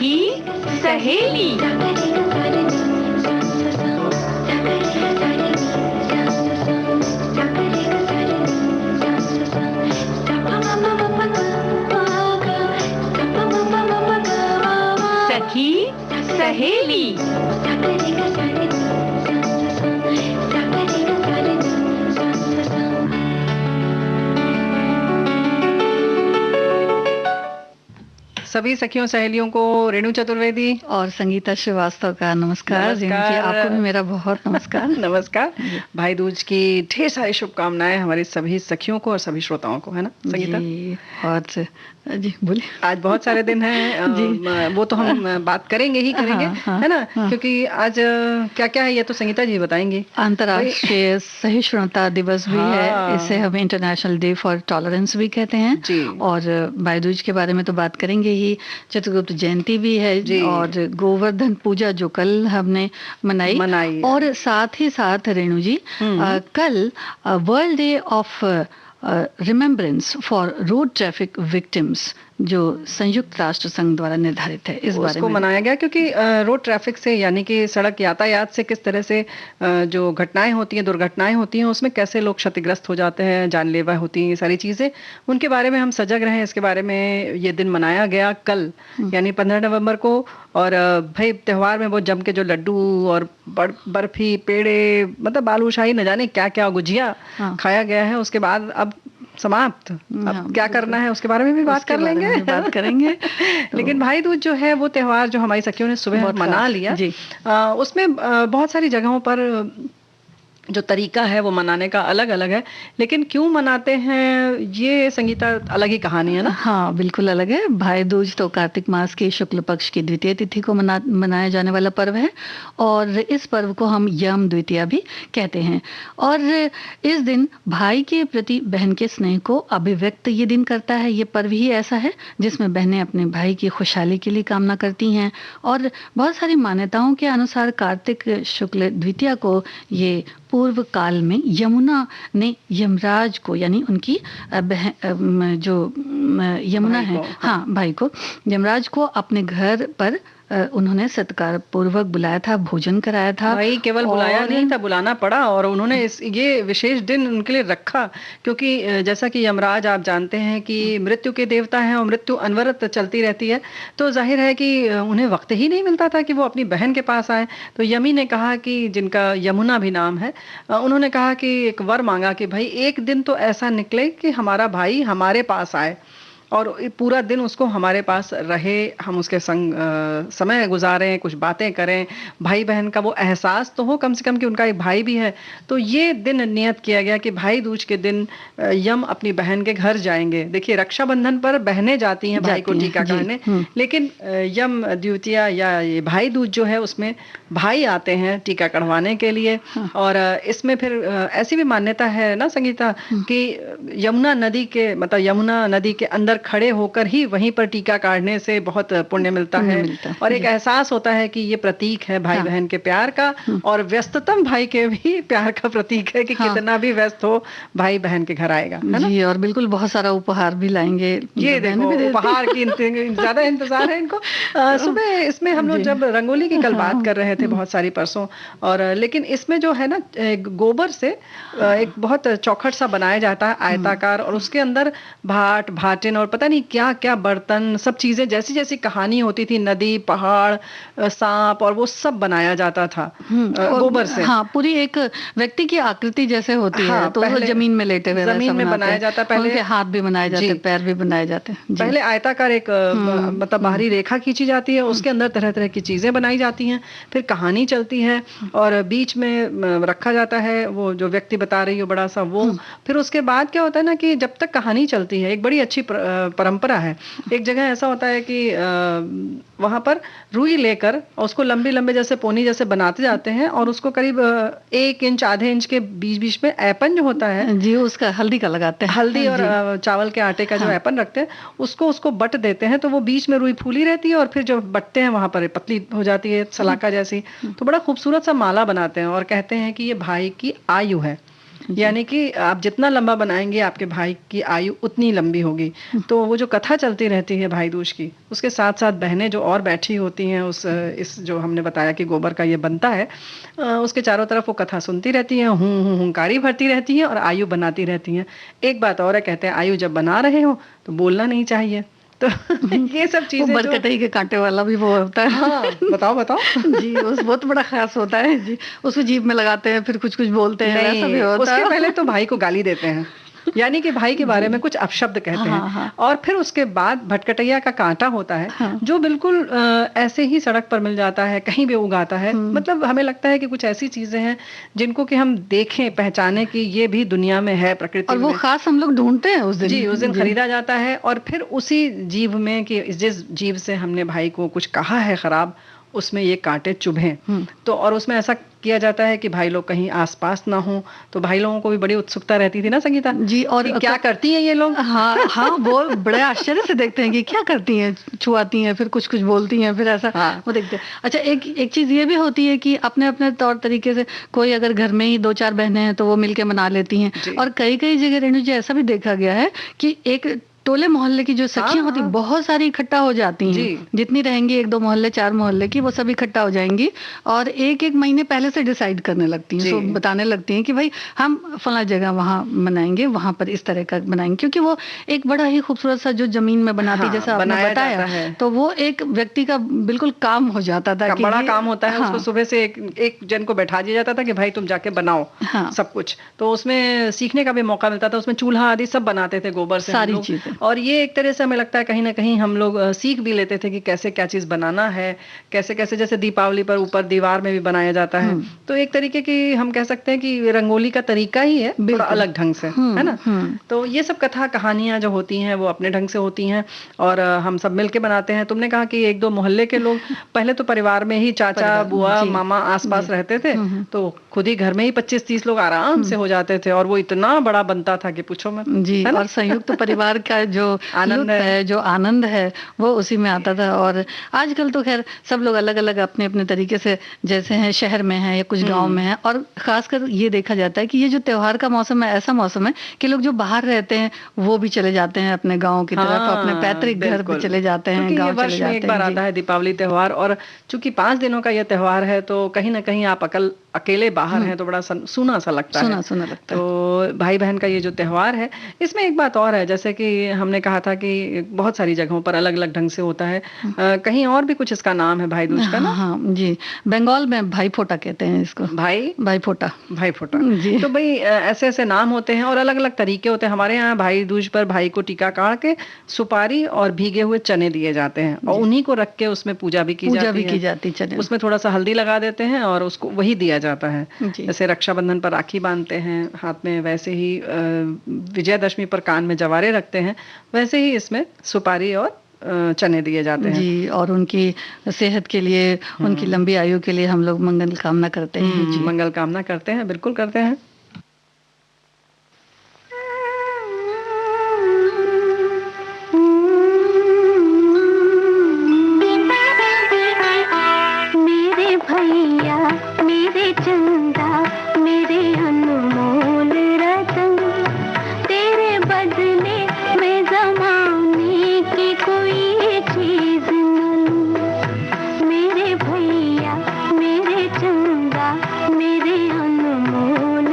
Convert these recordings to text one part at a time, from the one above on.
सखी सहेली। सखी सहेली। सभी सखियों सहेलियों को रेणु चतुर्वेदी और संगीता श्रीवास्तव का नमस्कार। जी, आपको भी मेरा बहुत नमस्कार। नमस्कार। भाई दूज की ढेर सारी शुभकामनाएं हमारी सभी सखियों को और सभी श्रोताओं को, है ना संगीता? जी, और जी बोलिए। आज बहुत सारे दिन हैं, वो तो हम बात करेंगे ही करेंगे, है ना? क्योंकि आज क्या क्या है ये तो संगीता जी बताएंगी। अंतर्राष्ट्रीय सहिष्णुता दिवस भी है, इसे हम इंटरनेशनल डे फॉर टॉलरेंस भी कहते हैं जी। और भाई दूज के बारे में तो बात करेंगे ही। चित्रगुप्त जयंती भी है और गोवर्धन पूजा जो कल हमने मनाई। और साथ ही साथ रेणु जी कल world day of remembrance for road traffic victims जो संयुक्त राष्ट्र संघ द्वारा निर्धारित है, इस बारे में मनाया गया। क्योंकि रोड ट्रैफिक से यानी कि सड़क यातायात से किस तरह से जो घटनाएं होती हैं, दुर्घटनाएं होती हैं, उसमें कैसे लोग क्षतिग्रस्त हो जाते हैं, जानलेवा होती हैं, ये सारी चीजें, उनके बारे में हम सजग रहे। इसके बारे में ये दिन मनाया गया कल यानी 15 नवंबर को। और भाई त्योहार में वो जम के जो लड्डू और बर्फी, पेड़े, मतलब बालूशाही, न जाने क्या क्या, गुजिया खाया गया है। उसके बाद अब समाप्त, अब क्या करना है उसके बारे में भी बात करेंगे। लेकिन भाई दूज जो है वो त्योहार जो हमारी सखियों ने सुबह मना लिया, उसमें बहुत सारी जगहों पर जो तरीका है वो मनाने का अलग अलग है। लेकिन क्यों मनाते हैं ये संगीता अलग ही कहानी है ना? हाँ, बिल्कुल अलग है। भाई दूज तो कार्तिक मास की शुक्ल पक्ष की द्वितीय तिथि को मनाया जाने वाला पर्व है और इस पर्व को हम यम द्वितीया भी कहते हैं। और इस दिन भाई के प्रति बहन के स्नेह को अभिव्यक्त ये दिन करता है। ये पर्व ही ऐसा है जिसमें बहनें अपने भाई की खुशहाली के लिए कामना करती हैं। और बहुत सारी मान्यताओं के अनुसार कार्तिक शुक्ल द्वितीया को ये पूर्व काल में यमुना ने यमराज को, यानी उनकी बहन जो यमुना है, भाई को, यमराज को अपने घर पर उन्होंने सत्कार पूर्वक बुलाया था, भोजन कराया था। भाई केवल बुलाया नहीं था, बुलाना पड़ा। और उन्होंने ये विशेष दिन उनके लिए रखा क्योंकि जैसा कि यमराज आप जानते हैं कि मृत्यु के देवता हैं और मृत्यु अनवरत चलती रहती है, तो जाहिर है कि उन्हें वक्त ही नहीं मिलता था कि वो अपनी बहन के पास आए। तो यमी ने कहा कि, जिनका यमुना भी नाम है, उन्होंने कहा कि एक वर मांगा कि भाई एक दिन तो ऐसा निकले कि हमारा भाई हमारे पास आए और पूरा दिन उसको हमारे पास रहे, हम उसके संग समय गुजारें, कुछ बातें करें, भाई बहन का वो एहसास तो हो कम से कम कि उनका एक भाई भी है। तो ये दिन नियत किया गया कि भाई दूज के दिन यम अपनी बहन के घर जाएंगे। देखिए, रक्षाबंधन पर बहनें जाती हैं भाई को टीका करने, लेकिन यम द्वितीया या ये भाई दूज जो है उसमें भाई आते हैं टीका कढ़वाने के लिए। और इसमें फिर ऐसी भी मान्यता है ना संगीता कि यमुना नदी के, मतलब यमुना नदी के अंदर खड़े होकर ही वहीं पर टीका काटने से बहुत पुण्य मिलता है। और एक एहसास होता है कि ये प्रतीक है भाई बहन के प्यार का, और व्यस्ततम भाई के भी प्यार का प्रतीक है कि कितना भी व्यस्त हो, भाई बहन के घर आएगा, है ना? जी, और बिल्कुल बहुत सारा उपहार भी लाएंगे। ये देखो, उपहार की ज्यादा इंतजार है इनको। सुबह इसमें हम लोग जब रंगोली की कल बात कर रहे थे बहुत सारी परसों, और लेकिन इसमें जो है ना, गोबर से एक बहुत चौखट सा बनाया जाता है आयताकार, और उसके अंदर भाट, भाटिन और पता नहीं क्या क्या बर्तन, सब चीजें, जैसी जैसी कहानी होती थी, नदी, पहाड़, सांप, और वो सब बनाया जाता था गोबर से। हाँ, पूरी एक व्यक्ति की आकृति जैसे होती है, तो वो जमीन में लेटे हुए जमीन में बनाया जाता, पहले उनके हाथ भी बनाए जाते, पैर भी बनाए जाते। पहले आयताकार एक मतलब बाहरी रेखा खींची जाती है, उसके अंदर तरह तरह की चीजें बनाई जाती हैं, फिर कहानी चलती है और बीच में रखा जाता है वो जो व्यक्ति बता रही हो बड़ा सा वो। फिर उसके बाद क्या होता है ना कि जब तक कहानी चलती है, एक बड़ी अच्छी परंपरा है। एक जगह ऐसा होता है कि वहां पर रुई लेकर उसको लंबे लंबे जैसे पोनी जैसे बनाते जाते हैं, और उसको करीब 1 इंच आधे इंच के बीच बीच में ऐपन जो होता है जी, उसका हल्दी का लगाते हैं, हल्दी और चावल के आटे का जो ऐपन रखते हैं, उसको बट देते हैं, तो वो बीच में रुई फूली रहती है, और फिर जो बटते हैं वहां पर पतली हो जाती है, सलाका जैसी। तो बड़ा खूबसूरत सा माला बनाते हैं और कहते हैं कि ये भाई की आयु है। यानी कि आप जितना लंबा बनाएंगे आपके भाई की आयु उतनी लंबी होगी। तो वो जो कथा चलती रहती है भाई दूज की, उसके साथ साथ बहनें जो और बैठी होती हैं उस इस जो हमने बताया कि गोबर का ये बनता है, उसके चारों तरफ वो कथा सुनती रहती हैं, हुंकारी भरती रहती हैं और आयु बनाती रहती हैं। एक बात और है, कहते हैं आयु जब बना रहे हो तो बोलना नहीं चाहिए। तो ये सब वो चीजें जो बरकटई के कांटे वाला भी वो होता है। हाँ, बताओ बताओ। जी, उस बहुत बड़ा खास होता है जी, उसको जीभ में लगाते हैं फिर कुछ कुछ बोलते हैं, वैसा भी नहीं, होता उसके है। पहले तो भाई को गाली देते हैं, यानी कि भाई के बारे में कुछ अपशब्द कहते हाँ, हैं। हाँ। और फिर उसके बाद भटकटैया का कांटा होता है, हाँ। जो बिल्कुल ऐसे ही सड़क पर मिल जाता है, कहीं भी उगाता है। मतलब हमें लगता है कि कुछ ऐसी चीजें हैं जिनको कि हम देखें, पहचाने कि ये भी दुनिया में है, प्रकृति और वो में। खास हम लोग ढूंढते हैं उस दिन। जी, उस दिन खरीदा जाता है और फिर उसी जीव में कि जिस जीव से हमने भाई को कुछ कहा है खराब, उसमें ये कांटे चुभें। तो और उसमें ऐसा किया जाता है कि भाई लोग कहीं आसपास ना हो। तो भाई लोगों को भी बड़ी उत्सुकता रहती थी ना संगीता जी, और कि क्या करती हैं ये लोग। हाँ हाँ, वो बड़े आश्चर्य से देखते हैं कि क्या करती हैं, छुआती हैं फिर कुछ कुछ बोलती हैं, फिर ऐसा हाँ। वो देखते हैं। अच्छा, एक चीज ये भी होती है कि अपने अपने तौर तरीके से कोई अगर घर में ही 2-4 बहनें हैं तो वो मिलके मना लेती हैं। जी। और कई कई जगह रेणु जी ऐसा भी देखा गया है कि एक टोले मोहल्ले की जो सखियां होती हाँ। बहुत सारी इकट्ठा हो जाती हैं। जी। जितनी रहेंगी 1-2 मोहल्ले 4 मोहल्ले की, वो सब इकट्ठा हो जाएंगी और एक एक महीने पहले से डिसाइड करने लगती हैं, जी। तो बताने लगती हैं कि भाई हम फला जगह वहां मनाएंगे, वहां पर इस तरह का बनाएंगे, क्योंकि वो एक बड़ा ही खूबसूरत सा जो जमीन में बनाती, हाँ, जैसा आपने बनाया बताया, जाता है। तो वो एक व्यक्ति का बिल्कुल काम हो जाता था कि बड़ा ये- काम होता है। हाँ, उसको सुबह से एक जन को बैठा दिया जाता था कि भाई तुम जाके बनाओ हाँ। सब कुछ। तो उसमें सीखने का भी मौका मिलता था। उसमें चूल्हा आदि सब बनाते थे गोबर से हम सारी लोग। चीजें। और ये एक तरह से हमें लगता है कहीं ना कहीं हम लोग सीख भी लेते थे कि कैसे क्या चीज बनाना है, कैसे कैसे, जैसे दीपावली पर ऊपर दीवार में भी बनाया जाता है। तो एक तरीके की हम कह सकते हैं कि रंगोली का तरीका ही है, थोड़ा बिल्कुल। अलग ढंग से, है ना। तो ये सब कथा कहानियां जो होती हैं वो अपने ढंग से होती हैं और हम सब मिलके बनाते हैं। तुमने कहा कि 1-2 मोहल्ले के लोग, पहले तो परिवार में ही चाचा परिवार, बुआ जी, मामा आसपास जी। रहते थे, तो खुद ही घर में ही 25-30 लोग आराम से हो जाते थे और वो इतना बड़ा बनता था कि पूछो मत, जी, है ना? और संयुक्त परिवार का जो आनंद लुत्फ है। है, जो आनंद है, वो उसी में आता था। और आजकल तो खैर सब लोग अलग अलग अपने अपने तरीके से, जैसे हैं शहर में हैं या कुछ गांव में हैं। और खासकर ये देखा जाता है कि ये जो त्योहार का मौसम है, ऐसा मौसम है कि लोग जो बाहर रहते हैं वो भी चले जाते हैं अपने गाँव की तरफ, अपने पैतृक घर पे बिल्कुल। चले जाते हैं, क्योंकि ये गाँव वर्ष चले में जाते एक बार हैं। आता जी, है दीपावली त्योहार, और चूंकि 5 दिनों का ये त्योहार है तो कहीं ना कहीं आप अकेले बाहर हैं तो बड़ा सूना सा लगता है। सुना सुना लगता है। तो भाई बहन का ये जो त्योहार है, इसमें एक बात और है, जैसे कि हमने कहा था कि बहुत सारी जगहों पर अलग अलग ढंग से होता है। कहीं और भी कुछ इसका नाम है भाई दूज का हाँ ना। हाँ जी, बंगाल में भाई फोटा कहते हैं इसको, भाई फोटा। भाई फोटा। जी। तो भाई ऐसे ऐसे नाम होते हैं और अलग अलग तरीके होते हैं। हमारे यहाँ भाई दूज पर भाई को टीका काट के सुपारी और भीगे हुए चने दिए जाते हैं और उन्हीं को रख के उसमें पूजा भी की जाती है। चले। उसमें थोड़ा सा हल्दी लगा देते हैं और उसको वही दिया जाता है। जी। जैसे रक्षाबंधन पर राखी बांधते हैं हाथ में, वैसे ही विजयदशमी पर कान में जवारे रखते हैं, वैसे ही इसमें सुपारी और चने दिए जाते हैं। जी, और उनकी सेहत के लिए, उनकी लंबी आयु के लिए हम लोग मंगल कामना करते हैं। जी, मंगल कामना करते हैं, बिल्कुल करते हैं। मेरे भैया मेरे चंदा मेरे अनमोल रतन, तेरे बदले में जमाने की कोई चीज न लूं। मेरे भैया मेरे चंदा मेरे अनमोल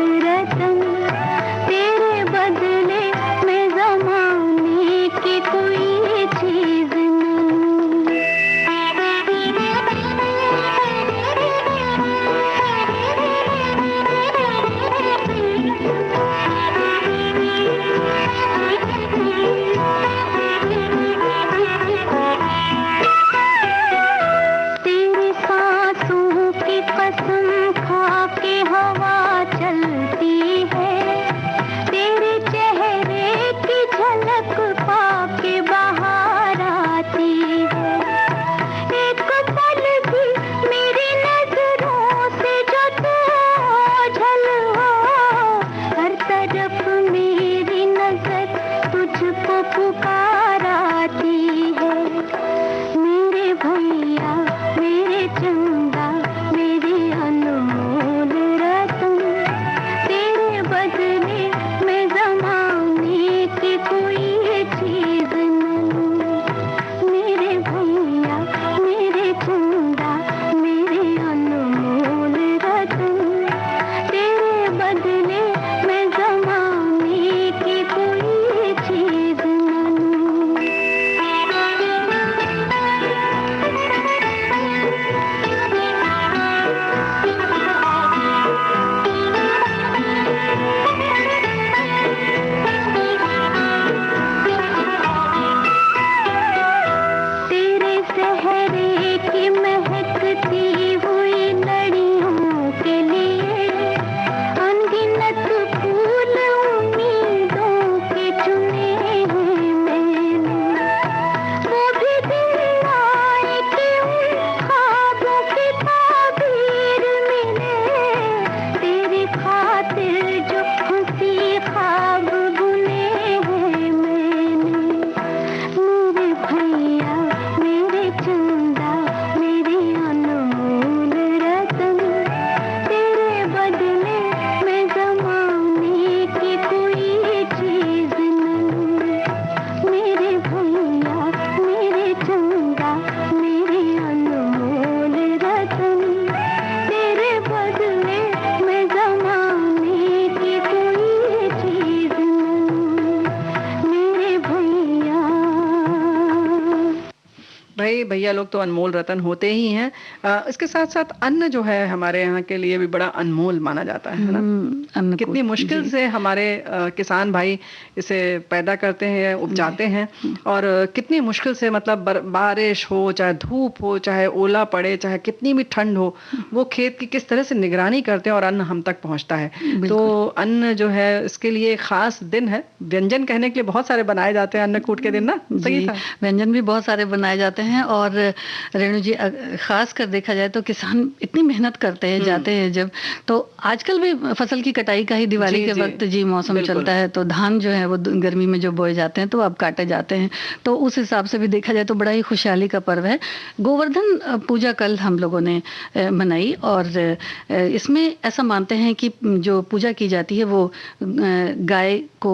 भैया लोग तो अनमोल रतन होते ही हैं। इसके साथ साथ अन्न जो है हमारे यहाँ के लिए भी बड़ा अनमोल माना जाता है ना। अन्न कितनी मुश्किल से हमारे किसान भाई इसे पैदा करते हैं, उपजाते हैं, और कितनी मुश्किल से, मतलब बारिश हो, चाहे धूप हो, चाहे ओला पड़े, चाहे कितनी भी ठंड हो, वो खेत की किस तरह से निगरानी करते हैं और अन्न हम तक पहुंचता है। तो अन्न जो है इसके लिए खास दिन है। व्यंजन कहने के लिए बहुत सारे बनाए जाते हैं अन्नकूट के दिन ना। सही था, व्यंजन भी बहुत सारे बनाए जाते हैं। और रेणु जी, खास कर देखा जाए तो किसान इतनी मेहनत करते हैं, जाते हैं जब, तो आजकल भी फसल की कटाई का ही दिवाली के वक्त जी मौसम चलता है, तो धान जो है वो गर्मी में जो बोए जाते हैं तो अब काटे जाते हैं। तो उस हिसाब से भी देखा जाए तो बड़ा ही खुशहाली का पर्व है। गोवर्धन पूजा कल हम लोगों ने मनाई, और इसमें ऐसा मानते हैं कि जो पूजा की जाती है वो गाय को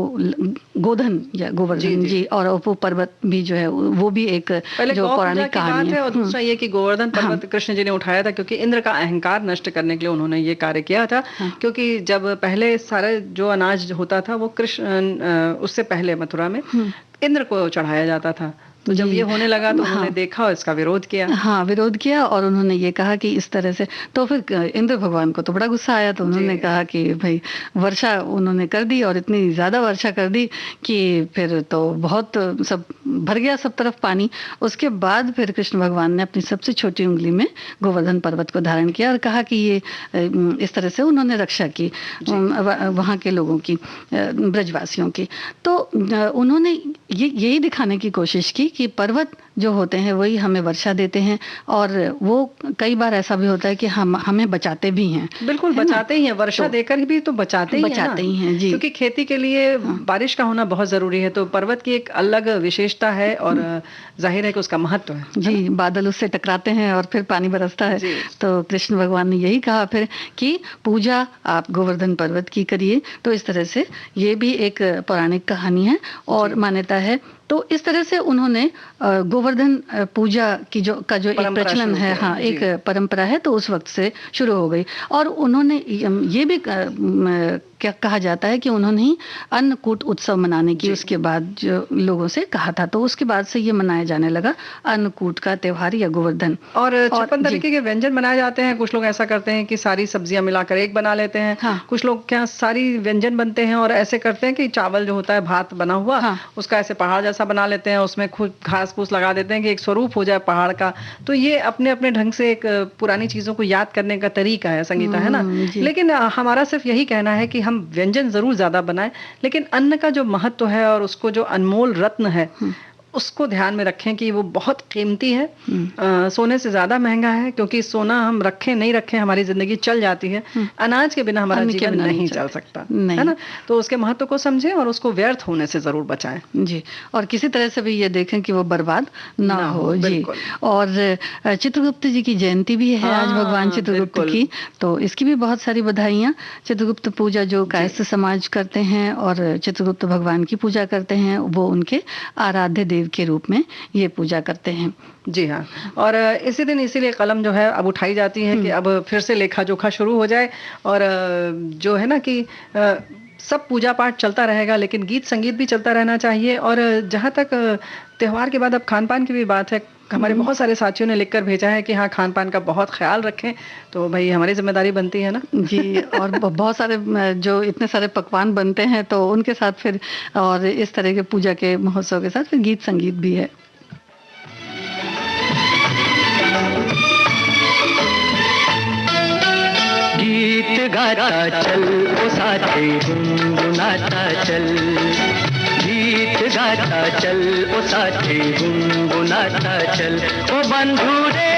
गोधन या गोवर्धन जी, और वो पर्वत भी जो है वो भी एक जो पौराणिक कहानी है। और दूसरा ये कि गोवर्धन पर्वत कृष्ण जी ने उठाया था क्योंकि इंद्र का अहंकार नष्ट करने के लिए उन्होंने ये कार्य किया था। क्योंकि जब पहले सारा जो अनाज होता था वो कृष्ण, उससे पहले मथुरा में इंद्र को चढ़ाया जाता था। तो जब ये होने लगा तो उन्होंने देखा और इसका विरोध किया। हाँ, विरोध किया, और उन्होंने ये कहा कि इस तरह से, तो फिर इंद्र भगवान को तो बड़ा गुस्सा आया, तो उन्होंने कहा कि भाई वर्षा उन्होंने कर दी, और इतनी ज्यादा वर्षा कर दी कि फिर तो बहुत सब भर गया सब तरफ पानी। उसके बाद फिर कृष्ण भगवान ने अपनी सबसे छोटी उंगली में गोवर्धन पर्वत को धारण किया और कहा कि ये इस तरह से उन्होंने रक्षा की वहाँ के लोगों की, ब्रजवासियों की। तो उन्होंने यही दिखाने की कोशिश की कि पर्वत जो होते हैं वही हमें वर्षा देते हैं, और वो कई बार ऐसा भी होता है कि हमें बचाते भी हैं। बिल्कुल बचाते ही हैं, वर्षा देकर भी तो बचाते ही हैं जी। क्योंकि खेती के लिए बारिश का होना बहुत जरूरी है, तो पर्वत की एक अलग विशेषता है और जाहिर है कि उसका महत्व है जी। बादल उससे टकराते हैं और फिर पानी बरसता है। तो कृष्ण भगवान ने यही कहा फिर कि पूजा आप गोवर्धन पर्वत की करिए। तो इस तरह से ये भी एक पौराणिक कहानी है और मान्यता है। तो इस तरह से उन्होंने गोवर्धन पूजा की जो एक प्रचलन है, हाँ, एक परंपरा है, तो उस वक्त से शुरू हो गई। और उन्होंने ये भी क्या कहा जाता है कि उन्होंने ही अन्नकूट उत्सव मनाने की उसके बाद जो लोगों से कहा था, तो उसके बाद से ये मनाया जाने लगा अन्नकूट का त्योहार या गोवर्धन। और 56 तरीके के व्यंजन बनाए जाते हैं। कुछ लोग ऐसा करते हैं कि सारी सब्जियां मिलाकर एक बना लेते हैं। हाँ। कुछ लोग क्या सारी व्यंजन बनते हैं और ऐसे करते हैं कि चावल जो होता है भात बना हुआ, हाँ, उसका ऐसे पहाड़ जैसा बना लेते हैं, उसमें खुद घास फूस लगा देते हैं कि एक स्वरूप हो जाए पहाड़ का। तो ये अपने अपने ढंग से एक पुरानी चीजों को याद करने का तरीका है, संगीता, है ना। लेकिन हमारा सिर्फ यही कहना है कि हम व्यंजन जरूर ज्यादा बनाएं, लेकिन अन्न का जो महत्व है और उसको जो अनमोल रत्न है उसको ध्यान में रखें कि वो बहुत कीमती है, सोने से ज्यादा महंगा है। क्योंकि सोना हम रखें नहीं रखें हमारी जिंदगी चल जाती है, अनाज के बिना हमारा जीवन नहीं चल सकता, है ना। तो उसके महत्व को समझें और उसको व्यर्थ होने से जरूर बचाएं जी। और किसी तरह से भी ये देखें कि वो बर्बाद ना हो जी। और चित्रगुप्त जी की जयंती भी है आज, भगवान चित्रगुप्त की, तो इसकी भी बहुत सारी बधाइयाँ। चित्रगुप्त पूजा जो कायस्थ समाज करते हैं और चित्रगुप्त भगवान की पूजा करते हैं, वो उनके आराध्य देव के रूप में ये पूजा करते हैं। जी हाँ। और इसी दिन इसीलिए कलम जो है अब उठाई जाती है कि अब फिर से लेखा जोखा शुरू हो जाए। और जो है ना कि सब पूजा पाठ चलता रहेगा, लेकिन गीत संगीत भी चलता रहना चाहिए। और जहाँ तक त्योहार के बाद अब खान पान की भी बात है, हमारे बहुत सारे साथियों ने लिखकर भेजा है कि हाँ, खान पान का बहुत ख्याल रखें। तो भाई हमारी जिम्मेदारी बनती है ना जी। और बहुत सारे जो इतने सारे पकवान बनते हैं, तो उनके साथ फिर और इस तरह के पूजा के महोत्सव के साथ फिर गीत संगीत भी है। गीत गाता चल ओ साथी गुनगुनाता चल, गीत गाता चल ओ साथी गुनगुनाता चल, ओ बंधु रे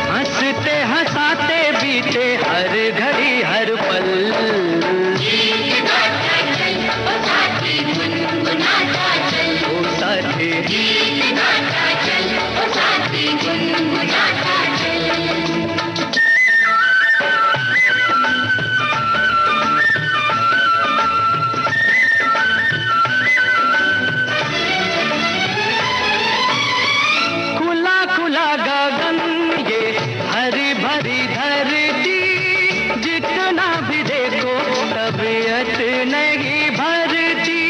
हंसते हंसाते बीते हर घड़ी हर पल। गीत गाता चल ओ साथी गुनगुनाता चल, ओ साथी गीत गाता चल ओ साथी गुनगुनाता चल। जितना भी देखो तबीयत नहीं भरती।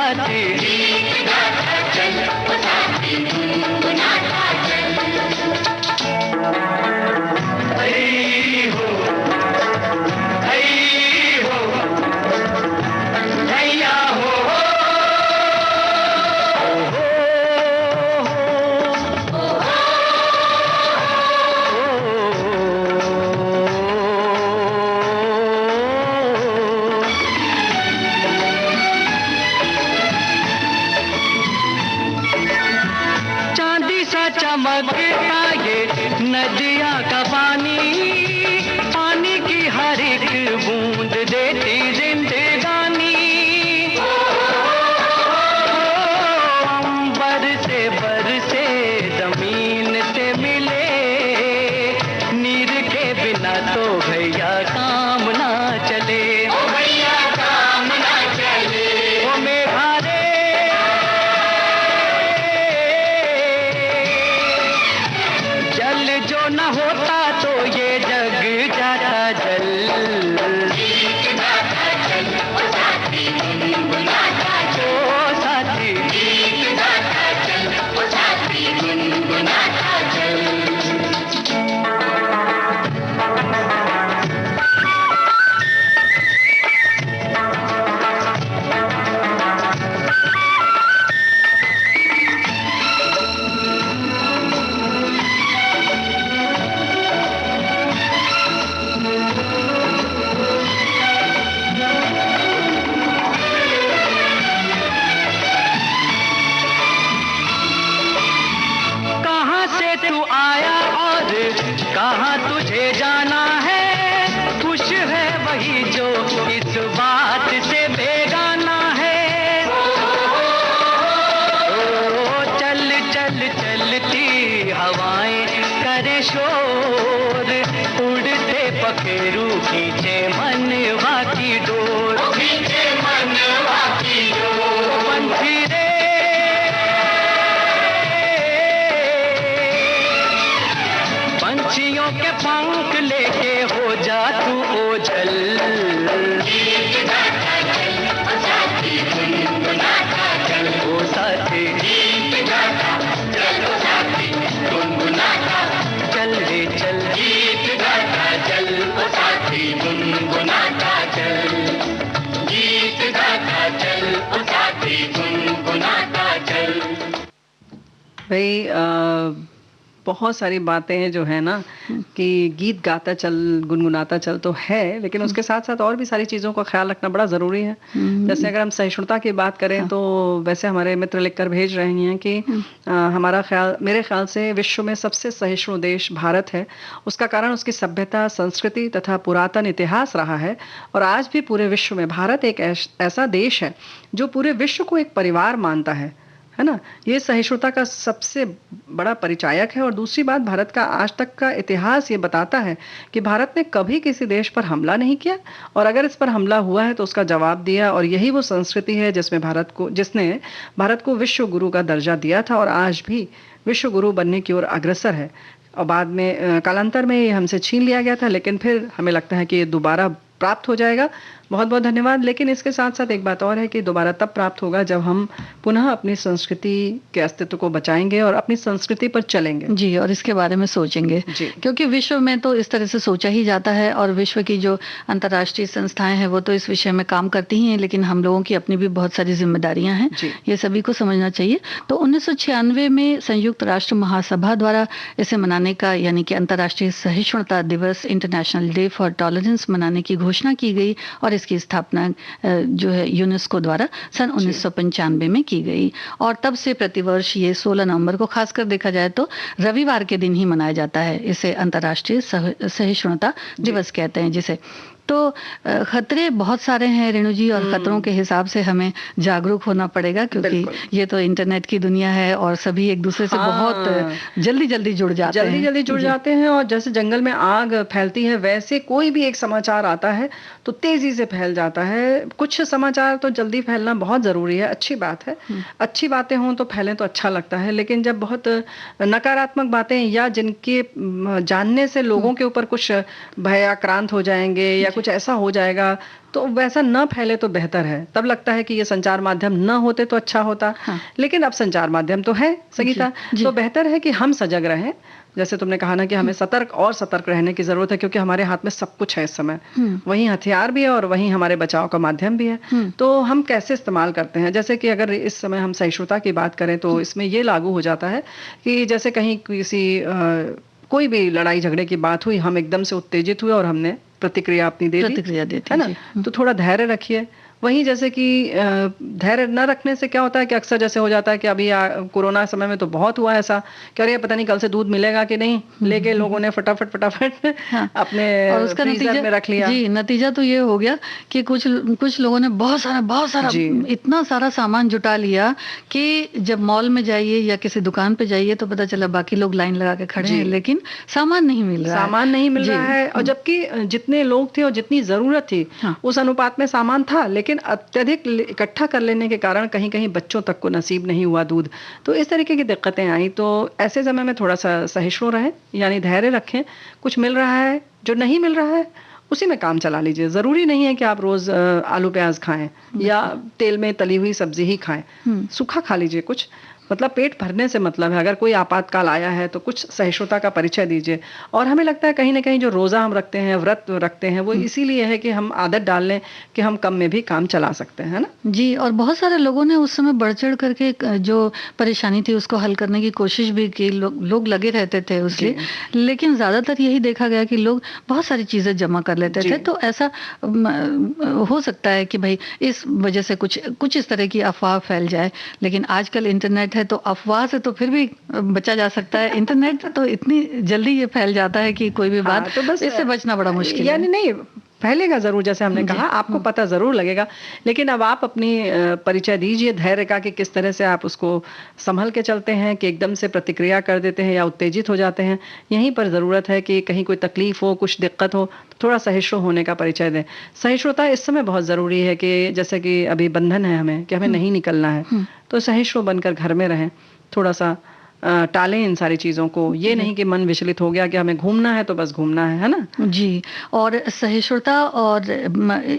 साथी गीत गाता चल, ओ साथी गुनगुनाता चल। हई हो, हई हो, हैया हो, चांदी सा चमकता ये नदिया का पानी, पानी की हर एक बूंद देती जिंदगानी। अंबर से बरसे जमीन से मिले, नीर के बिना तो भैया काम ना चले, ओ भैया काम ना चले। ओ मेघारे जल जो न होता तो ये जग जाता जल। गीत गाता चल, ओ साथी गुनगुनाता चल, ओ साथी गीत गाता चल, ओ साथी गुनगुनाता चल। कहाँ से तू आया और कहाँ तुझे जाना है, खुश है वही जो इस बात से बेगाना है। ओ चल चल चलती हवाएं करे शोर, उड़ते पखेरू खींचे मनवा की डोर, खींचे मनवा की डोर। पंछी रे पंछियों के पंख लेके हो जा तू ओझल। गीत गाता चल, ओ साथी गुनगुनाता चल, ओ साथी गीत गाता चल, ओ साथी गुनगुनाता चल रे चल। गीत गाता चल, ओ साथी गुनगुनाता चल, गीत गाता चल, ओ साथी गुनगुनाता चल। भाई बहुत सारी बातें हैं जो है ना कि गीत गाता चल गुनगुनाता चल तो है, लेकिन उसके साथ साथ और भी सारी चीज़ों का ख्याल रखना बड़ा ज़रूरी है। जैसे अगर हम सहिष्णुता की बात करें तो वैसे हमारे मित्र लिखकर भेज रहे हैं कि मेरे ख्याल से विश्व में सबसे सहिष्णु देश भारत है। उसका कारण उसकी सभ्यता, संस्कृति तथा पुरातन इतिहास रहा है, और आज भी पूरे विश्व में भारत एक ऐसा देश है जो पूरे विश्व को एक परिवार मानता है ना। ये सहिष्णुता का सबसे बड़ा परिचायक है। और दूसरी बात, भारत का आज तक का इतिहास ये बताता है कि भारत ने कभी किसी देश पर हमला नहीं किया, और अगर इस पर हमला हुआ है तो उसका जवाब दिया। और यही वो संस्कृति है जिसने भारत को विश्व गुरु का दर्जा दिया था, और आज भी विश्व गुरु बनने की ओर अग्रसर है। और बाद में कालांतर में ये हमसे छीन लिया गया था, लेकिन फिर हमें लगता है कि ये दोबारा प्राप्त हो जाएगा। बहुत बहुत धन्यवाद। लेकिन इसके साथ साथ एक बात और है कि दोबारा तब प्राप्त होगा जब हम पुनः अपनी संस्कृति के अस्तित्व को बचाएंगे और अपनी संस्कृति पर चलेंगे। जी, और इसके बारे में सोचेंगे, क्योंकि विश्व में तो इस तरह से सोचा ही जाता है, और विश्व की जो अंतर्राष्ट्रीय संस्थाएं हैं वो तो इस विषय में काम करती ही हैं, लेकिन हम लोगों की अपनी भी बहुत सारी जिम्मेदारियां हैं, ये सभी को समझना चाहिए। तो 1996 में संयुक्त राष्ट्र महासभा द्वारा इसे मनाने का, यानी कि अंतर्राष्ट्रीय सहिष्णुता दिवस, इंटरनेशनल डे फॉर टॉलरेंस मनाने की घोषणा की गई, और इसकी स्थापना जो है यूनेस्को द्वारा सन 1995 में की गई। और तब से प्रतिवर्ष ये 16 नवंबर को खासकर देखा जाए तो रविवार के दिन ही मनाया जाता है। इसे अंतर्राष्ट्रीय सहिष्णुता दिवस कहते हैं जिसे। तो खतरे बहुत सारे हैं रेणु जी, और खतरों के हिसाब से हमें जागरूक होना पड़ेगा, क्योंकि ये तो इंटरनेट की दुनिया है और सभी एक दूसरे से बहुत जल्दी जल्दी जुड़ जाते हैं। और जैसे जंगल में आग फैलती है, वैसे कोई भी एक समाचार आता है तो तेजी से फैल जाता है। कुछ समाचार तो जल्दी फैलना बहुत जरूरी है, अच्छी बात है, अच्छी बातें हों तो फैलें तो अच्छा लगता है, लेकिन जब बहुत नकारात्मक बातें या जिनके जानने से लोगों के ऊपर कुछ भय आक्रांत हो जाएंगे या कुछ ऐसा हो जाएगा, तो वैसा न फैले तो बेहतर है। तब लगता है कि ये संचार माध्यम न होते तो अच्छा होता, हाँ। लेकिन अब संचार माध्यम तो है संगीता, जी। तो बेहतर है कि हम सजग रहें। जैसे तुमने कहा ना कि हमें सतर्क रहने की जरूरत है, क्योंकि हमारे हाथ में सब कुछ है इस समय, वही हथियार भी है और वही हमारे बचाव का माध्यम भी है। तो हम कैसे इस्तेमाल करते हैं, जैसे कि अगर इस समय हम सहिष्णुता की बात करें तो इसमें ये लागू हो जाता है कि जैसे कहीं किसी कोई भी लड़ाई झगड़े की बात हुई, हम एकदम से उत्तेजित हुए और हमने प्रतिक्रिया अपनी दे दी, प्रतिक्रिया देती है ना, जी। तो थोड़ा धैर्य रखिए। वहीं जैसे कि धैर्य न रखने से क्या होता है कि अक्सर जैसे हो जाता है कि अभी कोरोना समय में तो बहुत हुआ ऐसा कि अरे पता नहीं कल से दूध मिलेगा कि नहीं, लेके लोगों ने फटाफट हाँ। अपने और उसका फ्रीजर में रख लिया। जी, नतीजा तो ये हो गया कि कुछ लोगों ने बहुत सारा जी। इतना सारा सामान जुटा लिया कि जब मॉल में जाइए या किसी दुकान पे जाइए तो पता चला बाकी लोग लाइन लगा के खड़े जी। हैं, लेकिन सामान नहीं मिल रहा है। सामान नहीं मिल जी। रहा है, और जबकि जितने लोग थे और जितनी जरूरत थी हाँ। उस अनुपात में सामान था, लेकिन अत्यधिक इकट्ठा कर लेने के कारण कहीं कहीं बच्चों तक को नसीब नहीं हुआ दूध। तो इस तरीके की दिक्कतें आई। तो ऐसे समय में थोड़ा सा सहिष्णु रहें, यानी धैर्य रखें। कुछ मिल रहा है, जो नहीं मिल रहा है उसी में काम चला लीजिए। जरूरी नहीं है कि आप रोज आलू प्याज खाएं या तेल में तली हुई सब्जी ही खाएं, सूखा खा लीजिए कुछ, मतलब पेट भरने से मतलब है। अगर कोई आपातकाल आया है तो कुछ सहिष्णुता का परिचय दीजिए। और हमें लगता है कहीं ना कहीं जो रोजा हम रखते हैं, व्रत रखते हैं, वो इसीलिए है कि हम आदत डाल लें कि हम कम में भी काम चला सकते हैं, है ना। जी, और बहुत सारे लोगों ने उस समय बढ़ चढ़ करके जो परेशानी थी उसको हल करने की कोशिश भी की, लोग लगे रहते थे उसके, लेकिन ज्यादातर यही देखा गया कि लोग बहुत सारी चीजें जमा कर लेते थे। तो ऐसा हो सकता है कि भाई इस वजह से कुछ इस तरह की अफवाह फैल जाए, लेकिन आजकल इंटरनेट है तो अफवाह से तो फिर भी बचा जा सकता है। इंटरनेट तो इतनी जल्दी ये फैल जाता है कि कोई भी बात, तो बस इससे बचना बड़ा मुश्किल है। यानी नहीं फैलेगा जरूर, जैसे हमने कहा आपको पता जरूर लगेगा, लेकिन अब आप अपनी परिचय दीजिए धैर्य का कि किस तरह से आप उसको संभल के चलते हैं, कि एकदम से प्रतिक्रिया कर देते हैं या उत्तेजित हो जाते हैं। यहीं पर जरूरत है कि कहीं कोई तकलीफ हो, कुछ दिक्कत हो, तो थोड़ा सहिष्णु होने का परिचय दें। सहिष्णुता इस समय बहुत जरूरी है कि जैसे कि अभी बंधन है हमें कि हमें नहीं निकलना है, तो सहिष्णु बनकर घर में रहें, थोड़ा सा टालें इन सारी चीजों को। ये नहीं कि मन विचलित हो गया कि हमें घूमना है तो बस घूमना है ना। जी, और सहिष्णुता और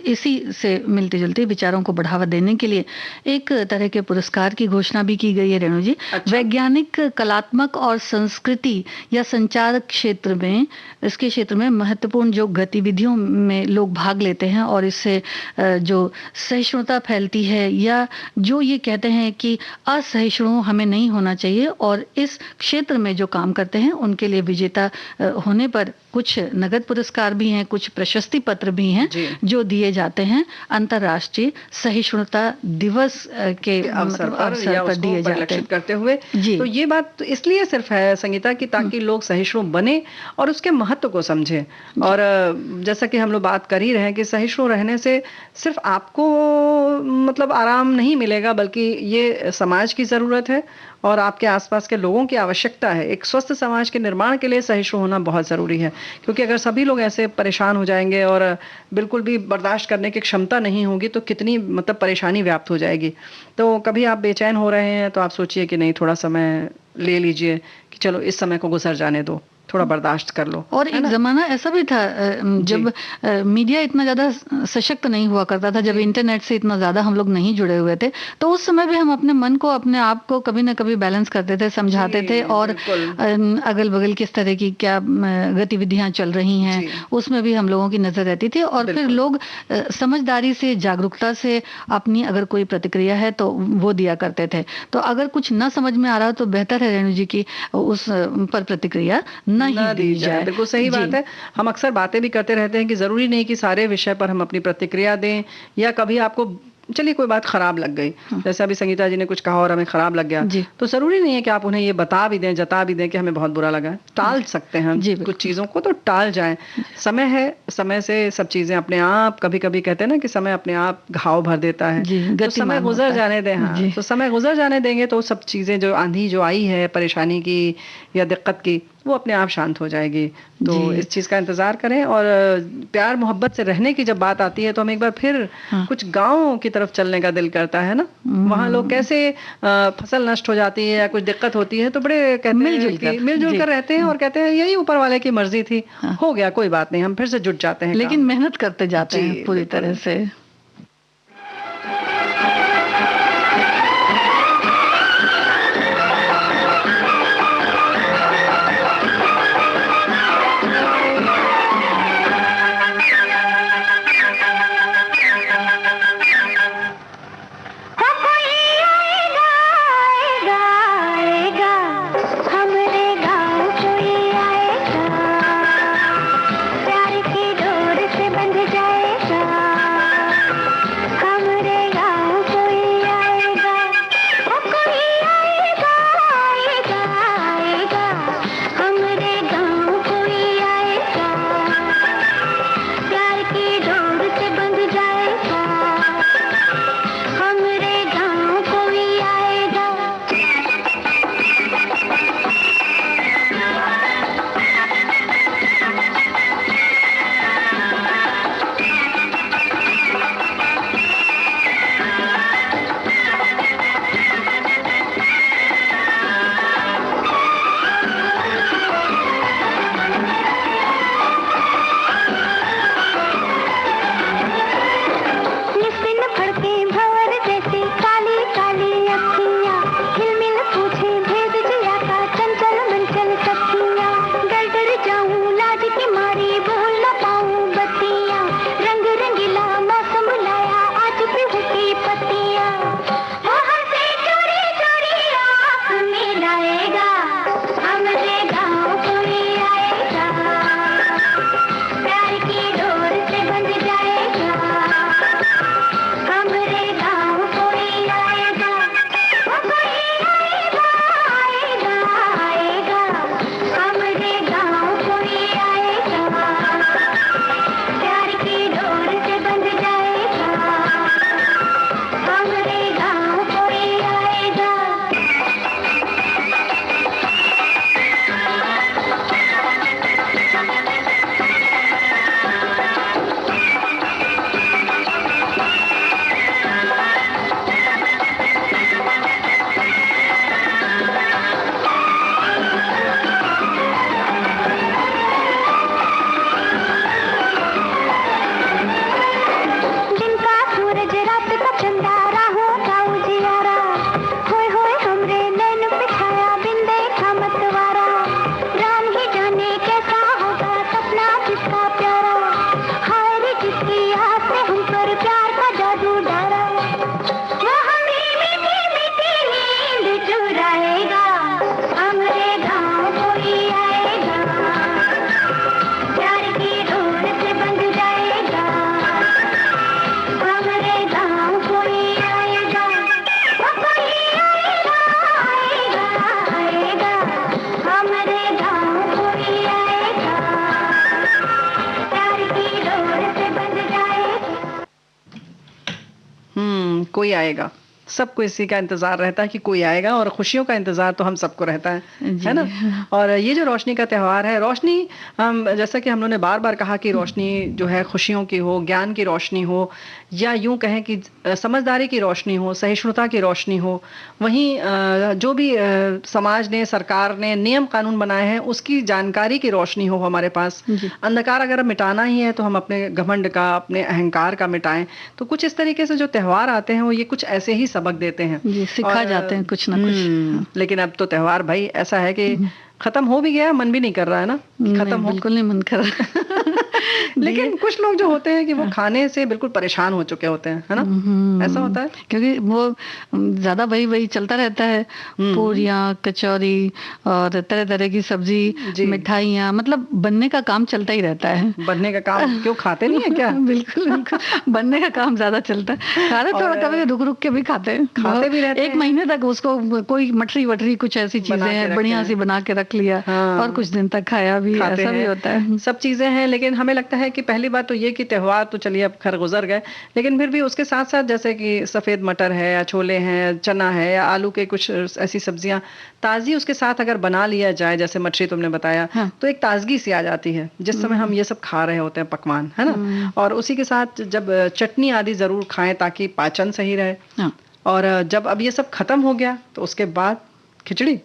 इसी से मिलते जुलते विचारों को बढ़ावा देने के लिए एक तरह के पुरस्कार की घोषणा भी की गई है रेणु जी। अच्छा। वैज्ञानिक, कलात्मक और संस्कृति या संचार क्षेत्र में, इसके क्षेत्र में महत्वपूर्ण जो गतिविधियों में लोग भाग लेते हैं और इससे जो सहिष्णुता फैलती है, या जो ये कहते हैं कि असहिष्णु हमें नहीं होना चाहिए, और इस क्षेत्र में जो काम करते हैं उनके लिए विजेता होने पर कुछ नगद पुरस्कार भी हैं, कुछ प्रशस्ति पत्र भी हैं जो दिए जाते हैं अंतर्राष्ट्रीय सहिष्णुता दिवस के अवसर पर दिए जाते परिलक्षित हैं करते हुए। तो ये बात तो इसलिए सिर्फ है संगीता की ताकि लोग सहिष्णु बने और उसके महत्व को समझें। और जैसा कि हम लोग बात कर ही रहे हैं कि सहिष्णु रहने से सिर्फ आपको मतलब आराम नहीं मिलेगा, बल्कि ये समाज की जरूरत है और आपके आसपास के लोगों की आवश्यकता है। एक स्वस्थ समाज के निर्माण के लिए सहिष्णु होना बहुत जरूरी है, क्योंकि अगर सभी लोग ऐसे परेशान हो जाएंगे और बिल्कुल भी बर्दाश्त करने की क्षमता नहीं होगी तो कितनी मतलब परेशानी व्याप्त हो जाएगी। तो कभी आप बेचैन हो रहे हैं तो आप सोचिए कि नहीं, थोड़ा समय ले लीजिए कि चलो इस समय को गुजर जाने दो, थोड़ा बर्दाश्त कर लो। और एक जमाना ऐसा भी था जब मीडिया इतना ज्यादा सशक्त नहीं हुआ करता था, जब इंटरनेट से इतना ज्यादा हम लोग नहीं जुड़े हुए थे, तो उस समय भी हम अपने मन को, अपने आप को कभी ना कभी बैलेंस करते थे, समझाते थे, और अगल बगल किस तरह की क्या गतिविधियां चल रही हैं उसमें भी हम लोगों की नजर रहती थी। और फिर लोग समझदारी से, जागरूकता से अपनी अगर कोई प्रतिक्रिया है तो वो दिया करते थे। तो अगर कुछ न समझ में आ रहा हो तो बेहतर है रेणु जी की उस पर प्रतिक्रिया नहीं दी जाए। बिल्कुल सही बात है। हम अक्सर बातें भी करते रहते हैं कि जरूरी नहीं कि सारे विषय पर हम अपनी प्रतिक्रिया दें, या कभी आपको चलिए कोई बात खराब लग गई, जैसे अभी संगीता जी ने कुछ कहा और हमें खराब लग गया, तो जरूरी नहीं है कि आप उन्हें ये बता भी दें, जता भी दें कि हमें बहुत बुरा लगा। टाल सकते हैं कुछ चीजों को, तो टाल जाएं। समय है, समय से सब चीजें अपने आप, कभी कभी कहते हैं ना कि समय अपने आप घाव भर देता है, तो समय गुजर जाने दें। हाँ, तो समय गुजर जाने देंगे तो सब चीजें, जो आंधी जो आई है परेशानी की या दिक्कत की, वो अपने आप शांत हो जाएगी। तो जी। इस चीज़ का इंतज़ार करें। और प्यार मोहब्बत से रहने की जब बात आती है तो हम एक बार फिर हाँ। कुछ गाँव की तरफ चलने का दिल करता है ना। वहाँ लोग कैसे फसल नष्ट हो जाती है या कुछ दिक्कत होती है तो बड़े कहते हैं मिलजुल कि कर, मिलजुल जी। कर रहते हैं और कहते हैं यही ऊपर वाले की मर्जी थी, हाँ। हो गया कोई बात नहीं, हम फिर से जुट जाते हैं लेकिन काम। मेहनत करते जाते जी, हैं पूरी बिल्कुल। तरह से। आएगा आएगा हमरे गाँव कोई आएगा, प्यार की डोर से बंध जाएगा, हमरे गाँव कोई आएगा, ओ कोई आएगा आएगा आएगा, हमरे गाँव कोई आएगा, प्यार की डोर से बंध जाएगा, हमरे गाँव कोई आएगा। निस्सिन फड़के भंवर जैसी काली काली अखियाँ, हिलमिल पूछे भेद जिया का चंचल मंचल सखियाँ, डर डर जाऊं लाज की मारी बोल न पाऊं बत्तियाँ, रंग रंगीला मौसम लाया आज बिहू की पत्तियाँ, वो हमसे चोरी चोरी आँख मिलाएगा, हमरे गाँव कोई आएगा, प्यार की डोर से बंध जाएगा, हमरे गाँव कोई आएगा, ओ कोई आएगा आएगा आएगा, हमरे गाँव कोई आएगा, प्यार की डोर से बंध जाएगा, हमरे गाँव कोई आएगा। दिन का सूरज रात का चंदा राहों का उजियारा, होए होए हमरे नैन पे छाया बिन देखा मतवारा, राम ही जाने कैसा होगा सपना जिसका प्यारा, हाय रे जिसकी आस से हम पर प्यार का जादू डारा, वो हमें मीठी मीठी नींद चुराएगा, हमरे गाँव कोई आएगा, प्यार की डोर से बंध जाएगा, हमरे गाँव कोई आएगा, ओ कोई आएगा आएगा आएगा, हमरे गाँव कोई आएगा, प्यार की डोर से बंध जाएगा। कोई आएगा, सबको इसी का इंतजार रहता है कि कोई आएगा, और खुशियों का इंतजार तो हम सबको रहता है ना। और ये जो रोशनी का त्यौहार है, रोशनी हम जैसा कि हम लोगों ने बार बार कहा कि रोशनी जो है खुशियों की हो, ज्ञान की रोशनी हो, या यूं कहें कि समझदारी की रोशनी हो, सहिष्णुता की रोशनी हो, वहीं जो भी समाज ने, सरकार ने नियम कानून बनाए हैं उसकी जानकारी की रोशनी हो हमारे पास। अंधकार अगर मिटाना ही है तो हम अपने घमंड का, अपने अहंकार का मिटाएं। तो कुछ इस तरीके से जो त्यौहार आते हैं वो ये कुछ ऐसे ही सबक देते हैं, जी, सिखा जाते हैं कुछ ना कुछ। लेकिन अब तो त्योहार भाई ऐसा है कि खत्म हो भी गया, मन भी नहीं कर रहा है ना खत्म हो, बिल्कुल नहीं मन कर रहा। लेकिन कुछ लोग जो होते हैं कि वो खाने से बिल्कुल परेशान हो चुके होते हैं, है ना, ऐसा होता है क्योंकि वो ज्यादा वही चलता रहता है, पूरियाँ, कचौरी और तरह तरह की सब्जी, मिठाइयाँ, मतलब बनने का काम चलता ही रहता है। बनने का काम क्यों, खाते नहीं है क्या? बिल्कुल बिल्कुल, बनने का काम ज्यादा चलता है। खाते थोड़ा कभी रुक रुक के भी खाते हैं, खाते भी रहते हैं। 1 महीने तक उसको कोई मटरी वटरी कुछ ऐसी चीजें हैं बढ़िया सी बना के रख लिया, और कुछ दिन तक खाया भी, ऐसा भी होता है। सब चीजें हैं, लेकिन हमें लगता है है कि पहली बात तो ये कि त्योहार तो चलिए अब खैर गुजर गए, लेकिन फिर भी उसके साथ साथ जैसे कि सफेद मटर है या छोले हैं, चना है या आलू के कुछ ऐसी सब्जियां ताजी उसके साथ अगर बना लिया जाए, जैसे मछली तुमने बताया, हाँ। तो एक ताजगी सी आ जाती है जिस समय हम ये सब खा रहे होते हैं पकवान, है ना। और उसी के साथ जब चटनी आदि जरूर खाएं ताकि पाचन सही रहे। हाँ। और जब अब ये सब खत्म हो गया तो उसके बाद खिचड़ी।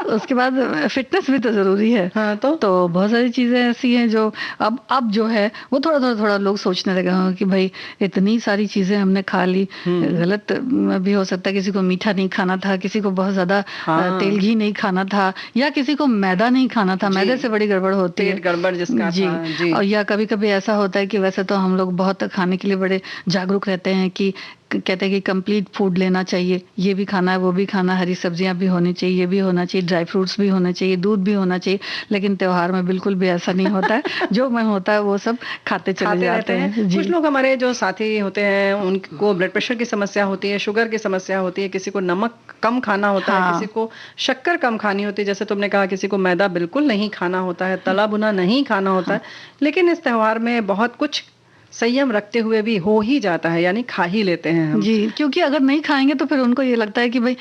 उसके बाद फिटनेस भी तो जरूरी है। हाँ, तो बहुत सारी चीजें ऐसी हैं जो अब जो है वो थोड़ा लोग सोचने लगे हों कि भाई इतनी सारी चीजें हमने खा ली, गलत भी हो सकता है, किसी को मीठा नहीं खाना था, किसी को बहुत ज्यादा हाँ। तेल घी नहीं खाना था, या किसी को मैदा नहीं खाना था, मैदे से बड़ी गड़बड़ होती है, पेट गड़बड़ जिसका जी। था, जी। और या कभी कभी ऐसा होता है कि वैसे तो हम लोग बहुत खाने के लिए बड़े जागरूक रहते हैं कि कहते हैं कि कंप्लीट फूड लेना चाहिए, ये भी खाना है वो भी खाना, हरी सब्जियां भी होनी चाहिए, ये भी होना चाहिए, ड्राई फ्रूट्स भी होने चाहिए, दूध भी होना चाहिए, लेकिन त्योहार में बिल्कुल भी ऐसा नहीं होता है। जो मन होता है वो सब खाते चले जाते हैं। कुछ लोग हमारे जो साथी होते हैं उनको ब्लड प्रेशर की समस्या होती है, शुगर की समस्या होती है, किसी को नमक कम खाना होता है, हाँ। किसी को शक्कर कम खानी होती है, जैसे तुमने कहा किसी को मैदा बिल्कुल नहीं खाना होता है, तला भुना नहीं खाना होता है, लेकिन इस त्योहार में बहुत कुछ संयम रखते हुए भी हो ही जाता है, यानी खा ही लेते हैं हम। जी, क्योंकि अगर नहीं खाएंगे तो फिर उनको ये लगता है कि भाई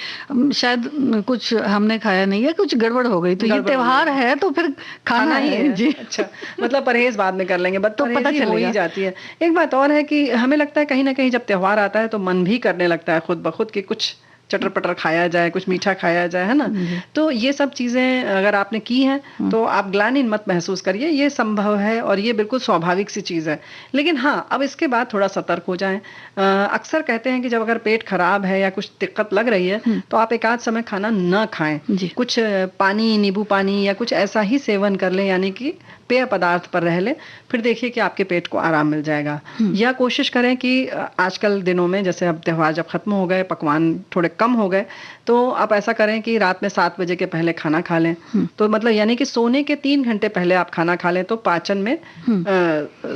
शायद कुछ हमने खाया नहीं है, कुछ गड़बड़ हो गई, तो ये त्योहार है तो फिर खाना ही है। जी। अच्छा, मतलब परहेज बाद में कर लेंगे, तो पता हो ही जाती है। एक बात और है कि हमें लगता है कहीं ना कहीं जब त्योहार आता है तो मन भी करने लगता है खुद ब खुद कि कुछ चटर पटर खाया जाए, कुछ मीठा खाया जाए, है ना। तो ये सब चीजें अगर आपने की हैं तो आप ग्लानि मत महसूस करिए, ये संभव है और ये बिल्कुल स्वाभाविक सी चीज है। लेकिन हाँ, अब इसके बाद थोड़ा सतर्क हो जाएं। अक्सर कहते हैं कि जब अगर पेट खराब है या कुछ दिक्कत लग रही है तो आप एक आध समय खाना न खाएं, कुछ पानी, नींबू पानी या कुछ ऐसा ही सेवन कर लें, यानी कि पेय पदार्थ पर रह ले, फिर देखिए कि आपके पेट को आराम मिल जाएगा। या कोशिश करें कि आजकल दिनों में जैसे अब त्योहार जब खत्म हो गए, पकवान थोड़े कम हो गए, तो आप ऐसा करें कि रात में 7 बजे के पहले खाना खा लें। तो मतलब यानी कि सोने के 3 घंटे पहले आप खाना खा लें तो पाचन में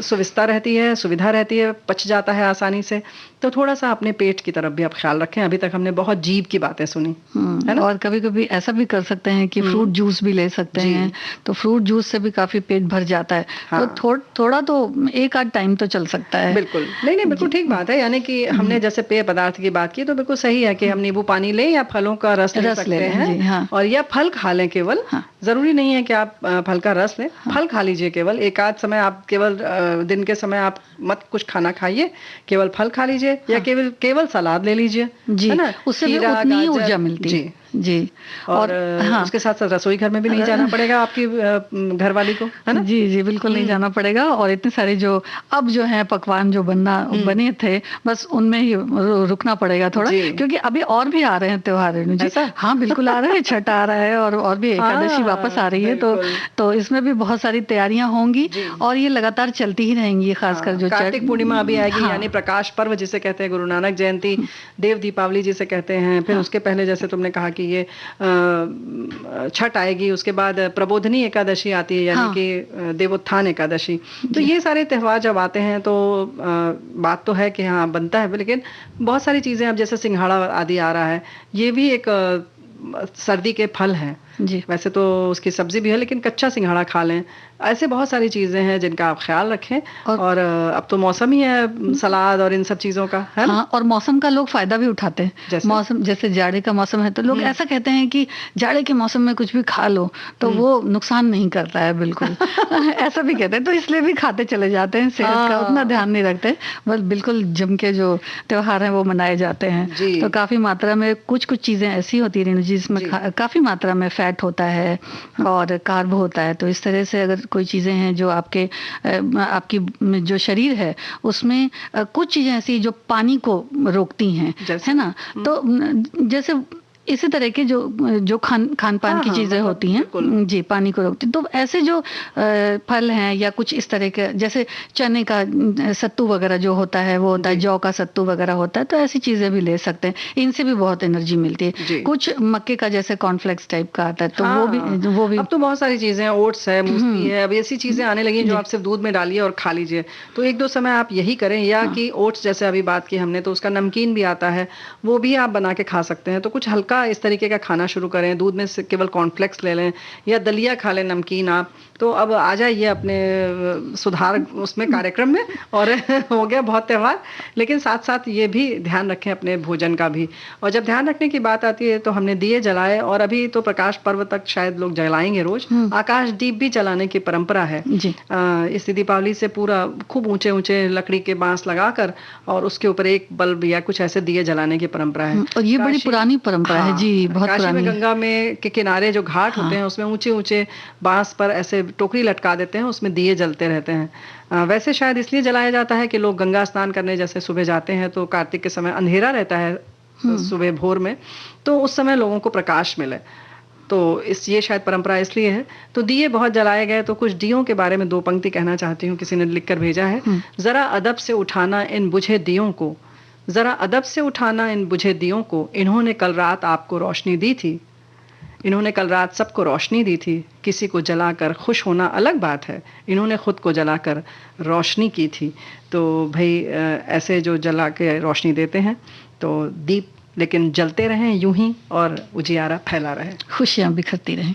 सुविधा रहती है, सुविधा रहती है, पच जाता है आसानी से। तो थोड़ा सा अपने पेट की तरफ भी आप ख्याल रखें। अभी तक हमने बहुत जीभ की बातें सुनी, है ना। और कभी कभी ऐसा भी कर सकते हैं कि फ्रूट जूस भी ले सकते हैं, तो फ्रूट जूस से भी काफी पेट भर जाता है। हाँ। तो थोड़ा तो एक आध टाइम तो चल सकता है। बिल्कुल, नहीं बिल्कुल ठीक बात है। यानी कि हमने जैसे पेय पदार्थ की बात की तो बिल्कुल सही है कि हम नींबू पानी लें या फलों का रस ले सकते हैं। हाँ। और या फल खा लें केवल। हाँ। जरूरी नहीं है कि आप फल का रस लें। हाँ। फल खा लीजिए केवल, एक आध समय आप केवल दिन के समय आप मत कुछ खाना खाइए, केवल फल खा लीजिए। हाँ। या केवल सलाद ले लीजिए, है ना। उससे भी उतनी ऊर्जा मिलती है। जी। और हाँ। उसके साथ साथ रसोई घर में भी नहीं जाना पड़ेगा आपकी घरवाली को, है ना। जी बिल्कुल नहीं जाना पड़ेगा। और इतने सारे जो अब जो है पकवान जो बने थे, बस उनमें ही रुकना पड़ेगा थोड़ा, क्योंकि अभी और भी आ रहे हैं त्योहार। हाँ बिल्कुल आ रहे हैं, छठ आ रहा है और भी एकादशी वापस आ रही है, तो इसमें भी बहुत सारी तैयारियां होंगी और ये लगातार चलती ही रहेंगी। खासकर जो कार्तिक पूर्णिमा अभी आएगी, यानी प्रकाश पर्व जिसे कहते हैं, गुरु नानक जयंती, देव दीपावली जिसे कहते हैं। फिर उसके पहले जैसे तुमने कहा कि ये छठ आएगी, उसके बाद प्रबोधनी एकादशी आती है, यानी कि देवोत्थान एकादशी। तो ये सारे त्योहार जब आते हैं तो बात तो है कि हाँ बनता है, लेकिन बहुत सारी चीजें अब जैसे सिंघाड़ा आदि आ रहा है, ये भी एक सर्दी के फल हैं। वैसे तो उसकी सब्जी भी है, लेकिन कच्चा सिंघाड़ा खा लें। ऐसे बहुत सारी चीजें हैं जिनका आप ख्याल रखें। और अब तो मौसम ही है सलाद और इन सब चीजों का, है ना। हाँ, और मौसम का लोग फायदा भी उठाते हैं। मौसम जैसे जाड़े का मौसम है तो लोग ऐसा कहते हैं कि जाड़े के मौसम में कुछ भी खा लो तो वो नुकसान नहीं करता है, बिल्कुल। ऐसा भी कहते हैं, तो इसलिए भी खाते चले जाते हैं, सेहत का उतना ध्यान नहीं रखते, बस बिल्कुल जम के जो त्योहार है वो मनाए जाते हैं। तो काफी मात्रा में कुछ चीजें ऐसी होती है जिसमें काफी मात्रा में फैट होता है और कार्ब होता है। तो इस तरह से अगर कोई चीजें हैं जो आपकी जो शरीर है उसमें कुछ चीजें ऐसी जो पानी को रोकती हैं, है ना। तो जैसे इसी तरह के जो खान पान की चीजें होती हैं, जी, पानी को रोकती। तो ऐसे जो फल हैं या कुछ इस तरह के, जैसे चने का सत्तू वगैरह जो होता है वो होता है, जौ का सत्तू वगैरह होता है, तो ऐसी चीजें भी ले सकते हैं। इनसे भी बहुत एनर्जी मिलती है। कुछ मक्के का जैसे कॉर्नफ्लेक्स टाइप का आता है, तो वो भी अब तो बहुत सारी चीजें, ओट्स है, मूसली है, अब ऐसी चीजें आने लगी जो आप सिर्फ दूध में डालिए और खा लीजिए। तो 1-2 समय आप यही करें। या कि ओट्स जैसे अभी बात की हमने, तो उसका नमकीन भी आता है, वो भी आप बना के खा सकते हैं। तो कुछ हल्का हल्का इस तरीके का खाना शुरू करें, दूध में से केवल कॉर्नफ्लेक्स ले लें या दलिया खा लें नमकीन आप, तो अब आ जाइए अपने सुधार उसमें कार्यक्रम में और हो गया बहुत त्यौहार। लेकिन साथ साथ ये भी ध्यान रखें अपने भोजन का भी। और जब ध्यान रखने की बात आती है तो हमने दिए जलाए, और अभी तो प्रकाश पर्व तक शायद लोग जलाएंगे रोज, आकाश दीप भी जलाने की परंपरा है जी। इस दीपावली से पूरा खूब ऊंचे ऊंचे लकड़ी के बांस लगाकर और उसके ऊपर एक बल्ब या कुछ ऐसे दिए जलाने की परंपरा है। और ये बड़ी पुरानी परंपरा है जी, बहुत काशी में पुरानी। गंगा में के किनारे जो घाट होते हैं उसमें ऊंचे ऊंचे बांस पर ऐसे टोकरी लटका देते हैं, उसमें दिए जलते रहते हैं। वैसे शायद इसलिए जलाया जाता है कि लोग गंगा स्नान करने जैसे सुबह जाते हैं तो कार्तिक के समय अंधेरा रहता है सुबह भोर में, तो उस समय लोगों को प्रकाश मिले, तो ये शायद परंपरा इसलिए है। तो दिए बहुत जलाए गए, तो कुछ दियों के बारे में 2 पंक्ति कहना चाहती हूँ, किसी ने लिखकर भेजा है। जरा अदब से उठाना इन बुझे दियों को, जरा अदब से उठाना इन बुझे दियों को, इन्होंने कल रात आपको रोशनी दी थी, इन्होंने कल रात सबको रोशनी दी थी, किसी को जलाकर खुश होना अलग बात है, इन्होंने खुद को जलाकर रोशनी की थी। तो भाई ऐसे जो जला के रोशनी देते हैं तो दीप लेकिन जलते रहें यूं ही और उजियारा फैला रहे, खुशियां बिखरती रहें।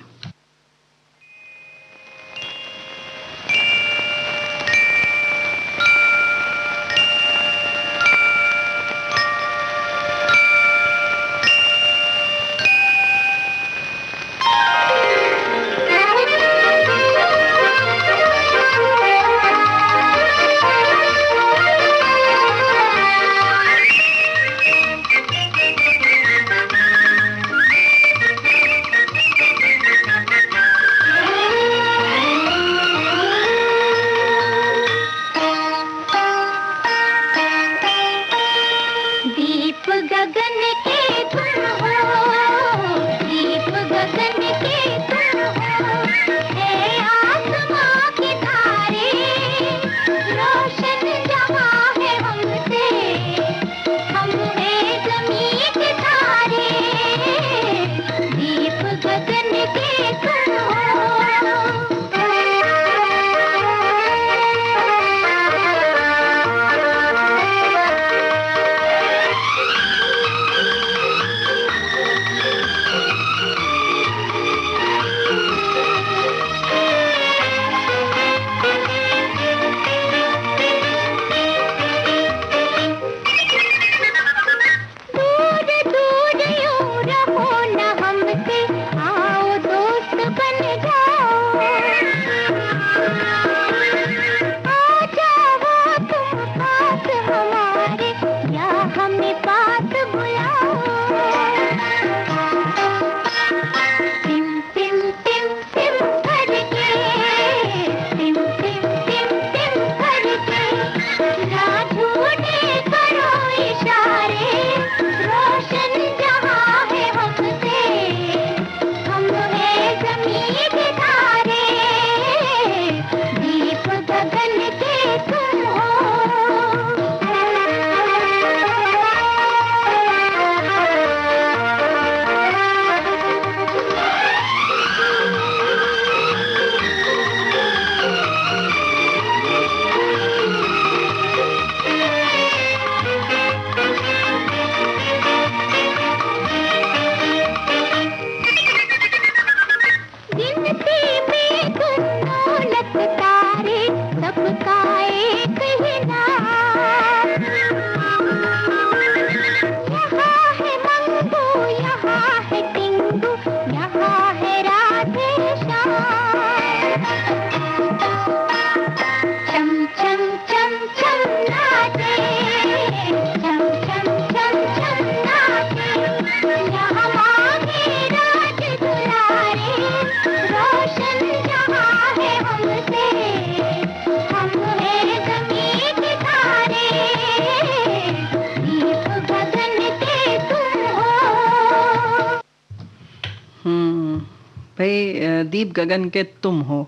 भाई दीप गगन के तुम हो,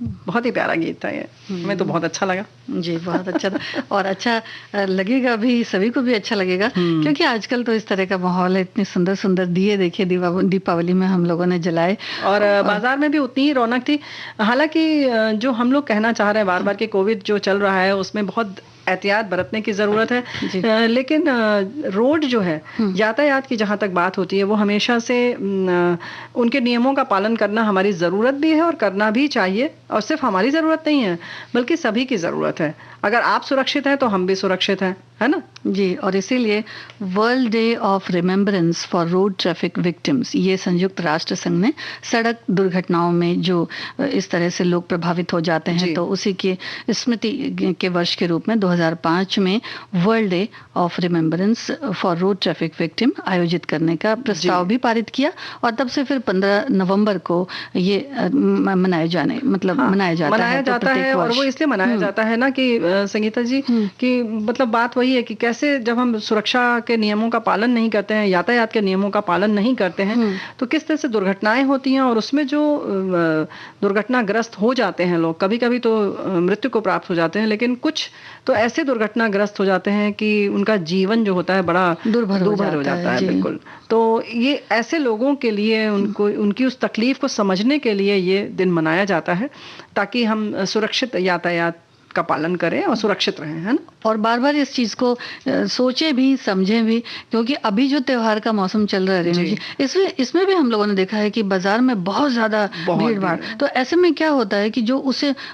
बहुत ही प्यारा गीत था ये, हमें तो बहुत अच्छा लगा जी, बहुत अच्छा था और अच्छा लगेगा भी, सभी को भी अच्छा लगेगा क्योंकि आजकल तो इस तरह का माहौल है, इतने सुंदर सुंदर दिए देखिए दीपावली में हम लोगों ने जलाए और बाजार में भी उतनी ही रौनक थी। हालांकि जो हम लोग कहना चाह रहे हैं बार बार कि कोविड जो चल रहा है उसमें बहुत एहतियात बरतने की जरूरत जी। है। लेकिन रोड जो है, यातायात की जहां तक बात होती है, वो हमेशा से उनके नियमों का पालन करना हमारी जरूरत भी है और करना भी चाहिए। और सिर्फ हमारी जरूरत नहीं है, बल्कि सभी की जरूरत है। अगर आप सुरक्षित हैं तो हम भी सुरक्षित हैं, है ना? जी, और इसीलिए world day of remembrance for road traffic victims, ये संयुक्त राष्ट्र संघ ने सड़क दुर्घटनाओं में जो इस तरह से लोग प्रभावित हो जाते हैं, तो उसी के स्मृति के वर्ष के रूप में 2005 में world day of remembrance for road traffic victim आयोजित करने का प्रस्ताव भी पारित किया। और तब से फिर 15 नवंबर को ये मनाया जाता है। और वो इसलिए मनाया जाता है ना कि संगीता जी, कि मतलब बात वही है कि कैसे जब हम सुरक्षा के नियमों का पालन नहीं करते हैं, यातायात के नियमों का पालन नहीं करते हैं, तो किस तरह से दुर्घटनाएं होती हैं। और उसमें जो दुर्घटनाग्रस्त हो जाते हैं लोग, कभी कभी तो मृत्यु को प्राप्त हो जाते हैं, लेकिन कुछ तो ऐसे दुर्घटनाग्रस्त हो जाते हैं कि उनका जीवन जो होता है बड़ा दुर्भर हो जाता है। बिल्कुल। तो ये ऐसे लोगों के लिए, उनको उनकी उस तकलीफ को समझने के लिए ये दिन मनाया जाता है, ताकि हम सुरक्षित यातायात का पालन करें और सुरक्षित रहें, है ना? और बार बार इस चीज को सोचे भी, समझे भी, क्योंकि अभी जो त्योहार का मौसम चल रहा है रेणु जी, इसमें भी हम लोगों ने देखा है कि बाजार में बहुत ज्यादा भीड़ भाड़। तो ऐसे में क्या होता है कि जो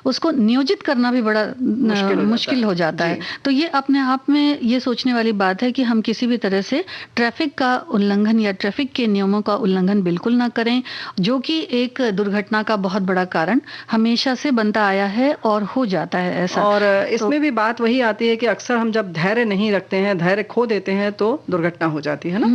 उसको नियोजित करना भी बड़ा मुश्किल हो जाता है। तो ये अपने आप में ये सोचने वाली बात है कि हम किसी भी तरह से ट्रैफिक का उल्लंघन या ट्रैफिक के नियमों का उल्लंघन बिल्कुल ना करें, जो कि एक दुर्घटना का बहुत बड़ा कारण हमेशा से बनता आया है और हो जाता है ऐसा। और इसमें भी बात वही आती है कि अक्सर हम जब धैर्य नहीं रखते हैं, धैर्य खो देते हैं, तो दुर्घटना हो जाती है ना?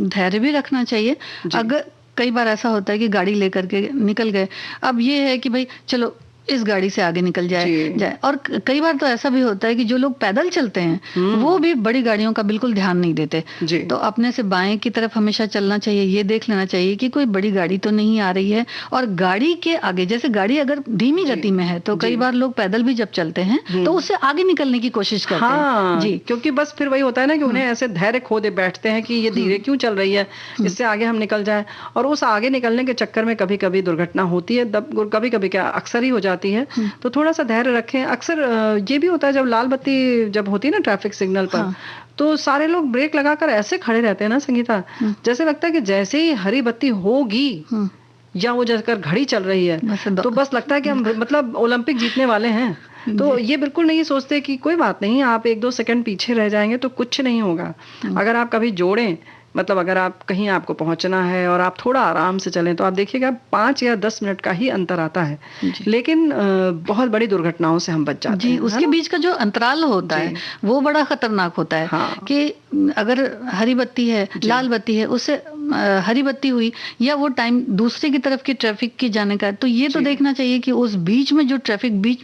धैर्य भी रखना चाहिए। अगर कई बार ऐसा होता है कि गाड़ी लेकर के निकल गए, अब ये है कि भाई चलो इस गाड़ी से आगे निकल जाए। और कई बार तो ऐसा भी होता है कि जो लोग पैदल चलते हैं वो भी बड़ी गाड़ियों का बिल्कुल ध्यान नहीं देते। तो अपने से बाएं की तरफ हमेशा चलना चाहिए, ये देख लेना चाहिए कि कोई बड़ी गाड़ी तो नहीं आ रही है। और गाड़ी के आगे, जैसे गाड़ी अगर धीमी गति में है तो कई बार लोग पैदल भी जब चलते हैं तो उससे आगे निकलने की कोशिश करते हैं। जी, क्योंकि बस फिर वही होता है ना कि उन्हें ऐसे धैर्य खो दे बैठते हैं कि ये धीरे क्यों चल रही है, इससे आगे हम निकल जाए। और उस आगे निकलने के चक्कर में कभी कभी दुर्घटना होती है, कभी कभी क्या अक्सर ही हो जाती है। तो थोड़ा सा धैर्य रखें। अक्सर ये भी होता है जब लाल बत्ती जब होती है ना ट्रैफिक सिग्नल पर, तो सारे लोग ब्रेक लगाकर ऐसे खड़े रहते हैं ना संगीता, जैसे लगता है कि जैसे ही हरी बत्ती होगी या वो जैसे घड़ी चल रही है तो बस लगता है कि हम मतलब ओलंपिक जीतने वाले हैं। तो ये बिल्कुल नहीं सोचते कि कोई बात नहीं, आप 1-2 सेकंड पीछे रह जाएंगे तो कुछ नहीं होगा। अगर आप कभी जोड़ें, मतलब अगर आप कहीं आपको पहुंचना है और आप थोड़ा आराम से चलें, तो आप देखिएगा 5 या 10 मिनट का ही अंतर आता है, लेकिन बहुत बड़ी दुर्घटनाओं से हम बच जाते हैं। उसके बीच का जो अंतराल होता है वो बड़ा खतरनाक होता है। कि अगर हरी बत्ती है, लाल बत्ती है, उससे हरी बत्ती हुई या वो टाइम दूसरे की तरफ की ट्रैफिक की जाने का, तो ये तो देखना चाहिए कि उस बीच में जो ट्रैफिक बीच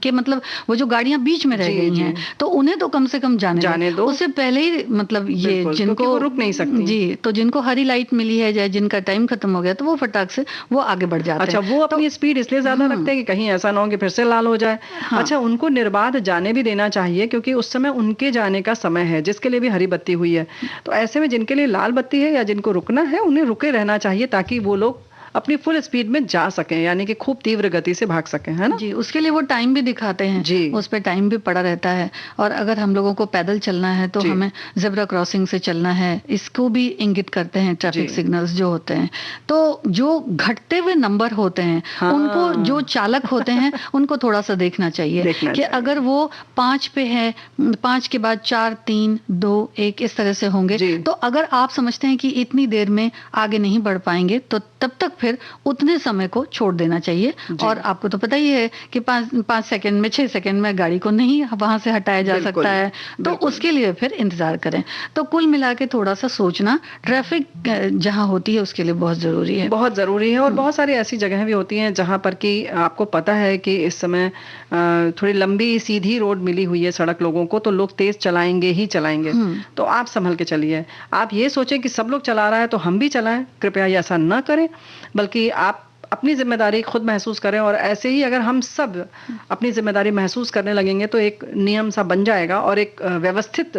के मतलब वो जो गाड़ियां बीच में रह गई हैं तो उन्हें तो कम से कम जाने दो। उससे पहले ही मतलब ये जिनको रुक नहीं सकती तो जिनको हरी लाइट मिली है या जिनका टाइम खत्म हो गया तो वो फटाक से वो आगे बढ़ जाते हैं। अच्छा, वो अपनी स्पीड इसलिए ज्यादा रखते हैं कि कहीं ऐसा ना हो कि फिर से लाल हो जाए। अच्छा, उनको निर्बाध जाने भी देना चाहिए, क्योंकि उस समय उनके जाने का समय है जिसके लिए भी हरी बत्ती हुई है। तो ऐसे में जिनके लिए लाल बत्ती है या जिनको रुकना है, उन्हें रुके रहना चाहिए ताकि वो लोग अपनी फुल स्पीड में जा सकें, यानी कि खूब तीव्र गति से भाग सकें, है ना? जी, उसके लिए वो टाइम भी दिखाते हैं जी, उस पे टाइम भी पड़ा रहता है। और अगर हम लोगों को पैदल चलना है तो हमें जेब्रा क्रॉसिंग से चलना है, इसको भी इंगित करते हैं ट्रैफिक सिग्नल्स जो होते हैं। तो जो घटते हुए नंबर होते हैं उनको जो चालक होते हैं उनको थोड़ा सा देखना चाहिए कि अगर वो 5 पे है, 5 के बाद 4, 3, 2, 1 इस तरह से होंगे, तो अगर आप समझते हैं कि इतनी देर में आगे नहीं बढ़ पाएंगे तो तब तक फिर उतने समय को छोड़ देना चाहिए। और आपको तो पता ही है कि 5 सेकंड में, 6 सेकंड में गाड़ी को नहीं वहां से हटाया जा सकता है, तो उसके लिए फिर इंतजार करें। तो कुल मिला के थोड़ा सा सोचना ट्रैफिक जहां होती है उसके लिए बहुत जरूरी है, बहुत जरूरी है। और बहुत सारी ऐसी जगह भी होती हैं जहां पर कि आपको पता है कि इस समय थोड़ी लंबी सीधी रोड मिली हुई है सड़क लोगों को, तो लोग तेज चलाएंगे ही चलाएंगे। तो आप संभल के चलिए। आप ये सोचें कि सब लोग चला रहा है तो हम भी चलाएं, कृपया ऐसा न करें, बल्कि आप अपनी जिम्मेदारी खुद महसूस करें। और ऐसे ही अगर हम सब अपनी जिम्मेदारी महसूस करने लगेंगे तो एक नियम सा बन जाएगा और एक व्यवस्थित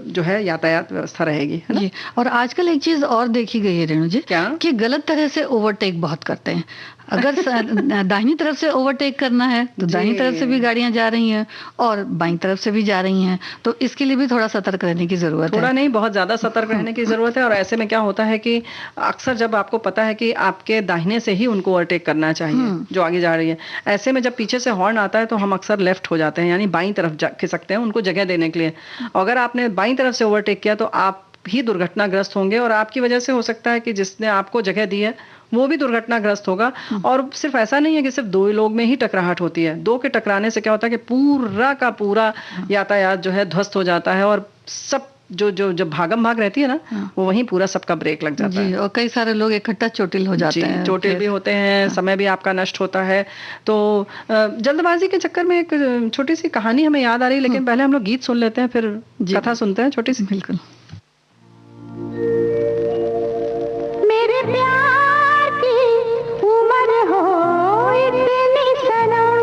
जो है यातायात व्यवस्था रहेगी, है ना? जी। और आजकल एक चीज और देखी गई है रेणु जी, क्या? कि गलत तरह से ओवरटेक बहुत करते हैं। अगर दाहिनी तरफ से ओवरटेक करना है तो दाहिनी तरफ से भी गाड़ियां जा रही हैं और बाईं तरफ से भी जा रही हैं, तो इसके लिए भी थोड़ा सतर्क रहने की जरूरत है। थोड़ा नहीं, बहुत ज्यादा सतर्क रहने की जरूरत है। और ऐसे में क्या होता है कि अक्सर जब आपको पता है कि आपके दाहिने से ही उनको ओवरटेक करना चाहिए जो आगे जा रही है, ऐसे में जब पीछे से हॉर्न आता है तो हम अक्सर लेफ्ट हो जाते हैं, यानी बाईं तरफ खिसकते हैं उनको जगह देने के लिए। अगर आपने बाईं तरफ से ओवरटेक किया तो आप ही दुर्घटनाग्रस्त होंगे, और आपकी वजह से हो सकता है कि जिसने आपको जगह दी है वो भी दुर्घटनाग्रस्त होगा। और सिर्फ ऐसा नहीं है कि सिर्फ दो लोग में ही टकराहट होती है, दो के टकराने से क्या होता है कि पूरा का पूरा यातायात जो है ध्वस्त हो जाता है, और सब जो जो जब भागम भाग रहती है ना, वो वहीं पूरा सबका ब्रेक लग जाता है। और कई सारे लोग इकट्ठा चोटिल हो जाते हैं, चोटिल भी होते हैं, समय भी आपका नष्ट होता है। तो जल्दबाजी के चक्कर में एक छोटी सी कहानी हमें याद आ रही है, लेकिन पहले हम लोग गीत सुन लेते हैं, फिर कथा सुनते हैं छोटी सी। बिल्कुल। मेरे प्यार की उम्र हो इतनी सनम,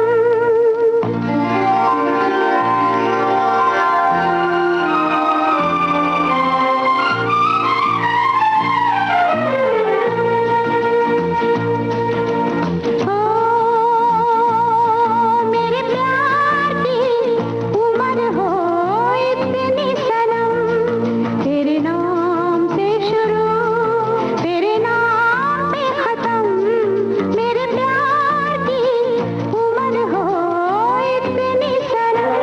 मेरे प्यार की उम्र हो इतनी सनम, तेरे नाम से शुरू तेरे नाम पे खत्म, मेरे प्यार की उम्र हो इतनी सनम।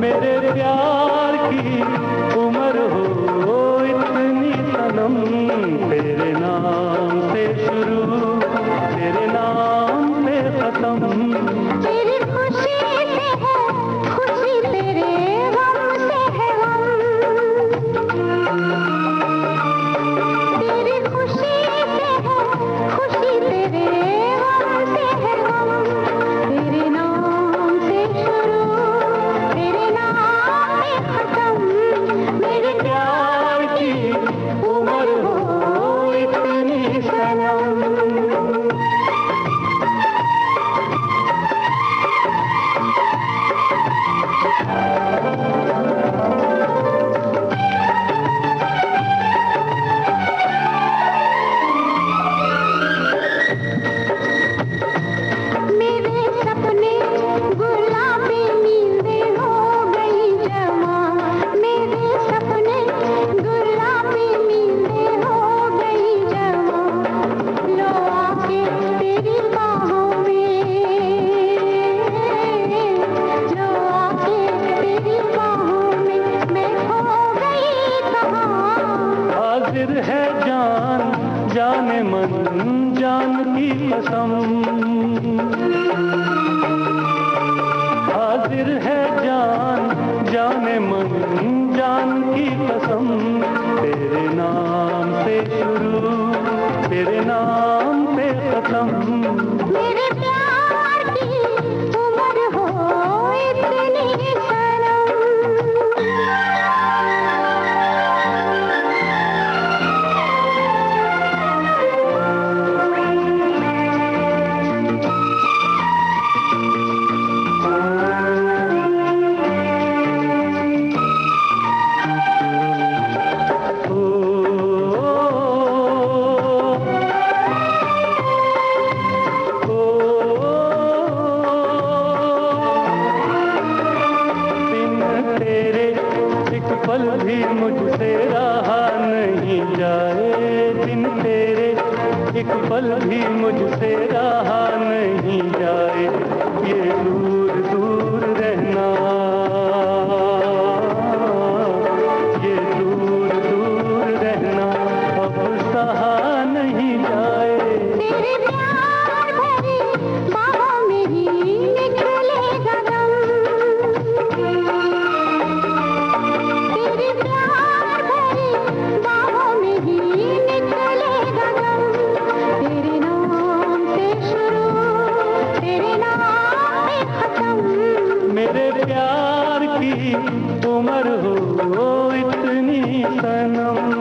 मेरे प्यार की उम्र हो इतनी सनम, तेरे नाम से शुरू तेरे नाम पे खत्म, तेरी खुशी से है खुशी, तेरे गम से है गम, तेरी खुशी से है खुशी, तेरे गम से है गम, तेरे नाम से शुरू तेरे नाम पे खत्म, मेरे प्यार की उम्र हो इतनी सनम। मेरे सपने गुलाबी नींदें हो गई जवां, मेरे सपने गुलाबी नींदें हो गई जवां, लो आके तेरी बाहों में, लो आके तेरी बाहों में, मैं खो गई कहाँ। हाजिर है जान जाने मन जान की कसम, हाजिर है जान जाने मन जान की कसम, तेरे नाम से शुरू तेरे नाम पे खत्म, मेरे प्यार की उम्र हो इतनी सनम। बिन तेरे एक पल भी मुझसे रहा नहीं जाए, बिन तेरे एक पल भी मुझसे रहा नहीं जाए, ये दूर दूर रहना, ये दूर दूर रहना अब सहा नहीं जाए। तेरे प्यार भरी बाहों में ही निकलेगा दम, तेरे प्यार भरी बाहों में ही निकलेगा दम, तेरे नाम से शुरू तेरे नाम पे खत्म, उम्र हो इतनी सनम।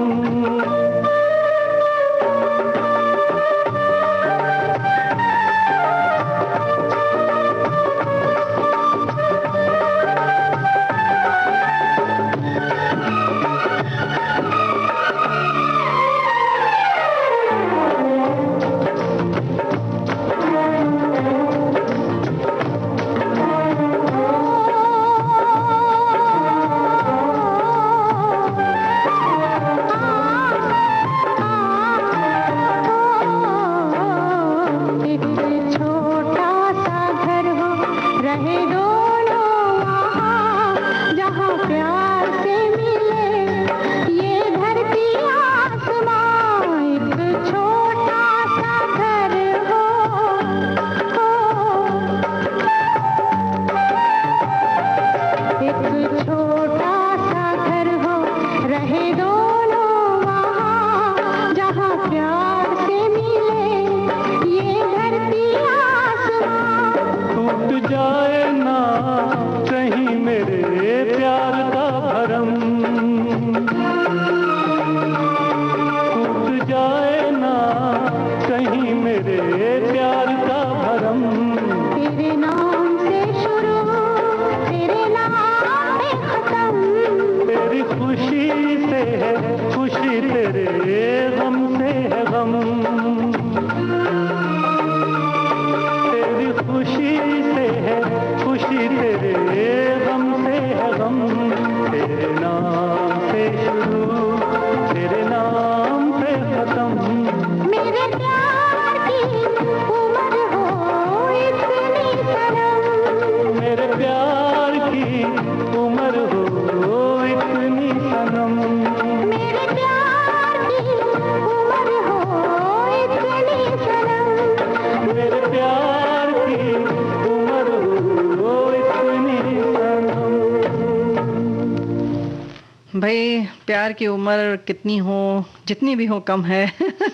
भाई प्यार की उम्र कितनी हो, जितनी भी हो कम है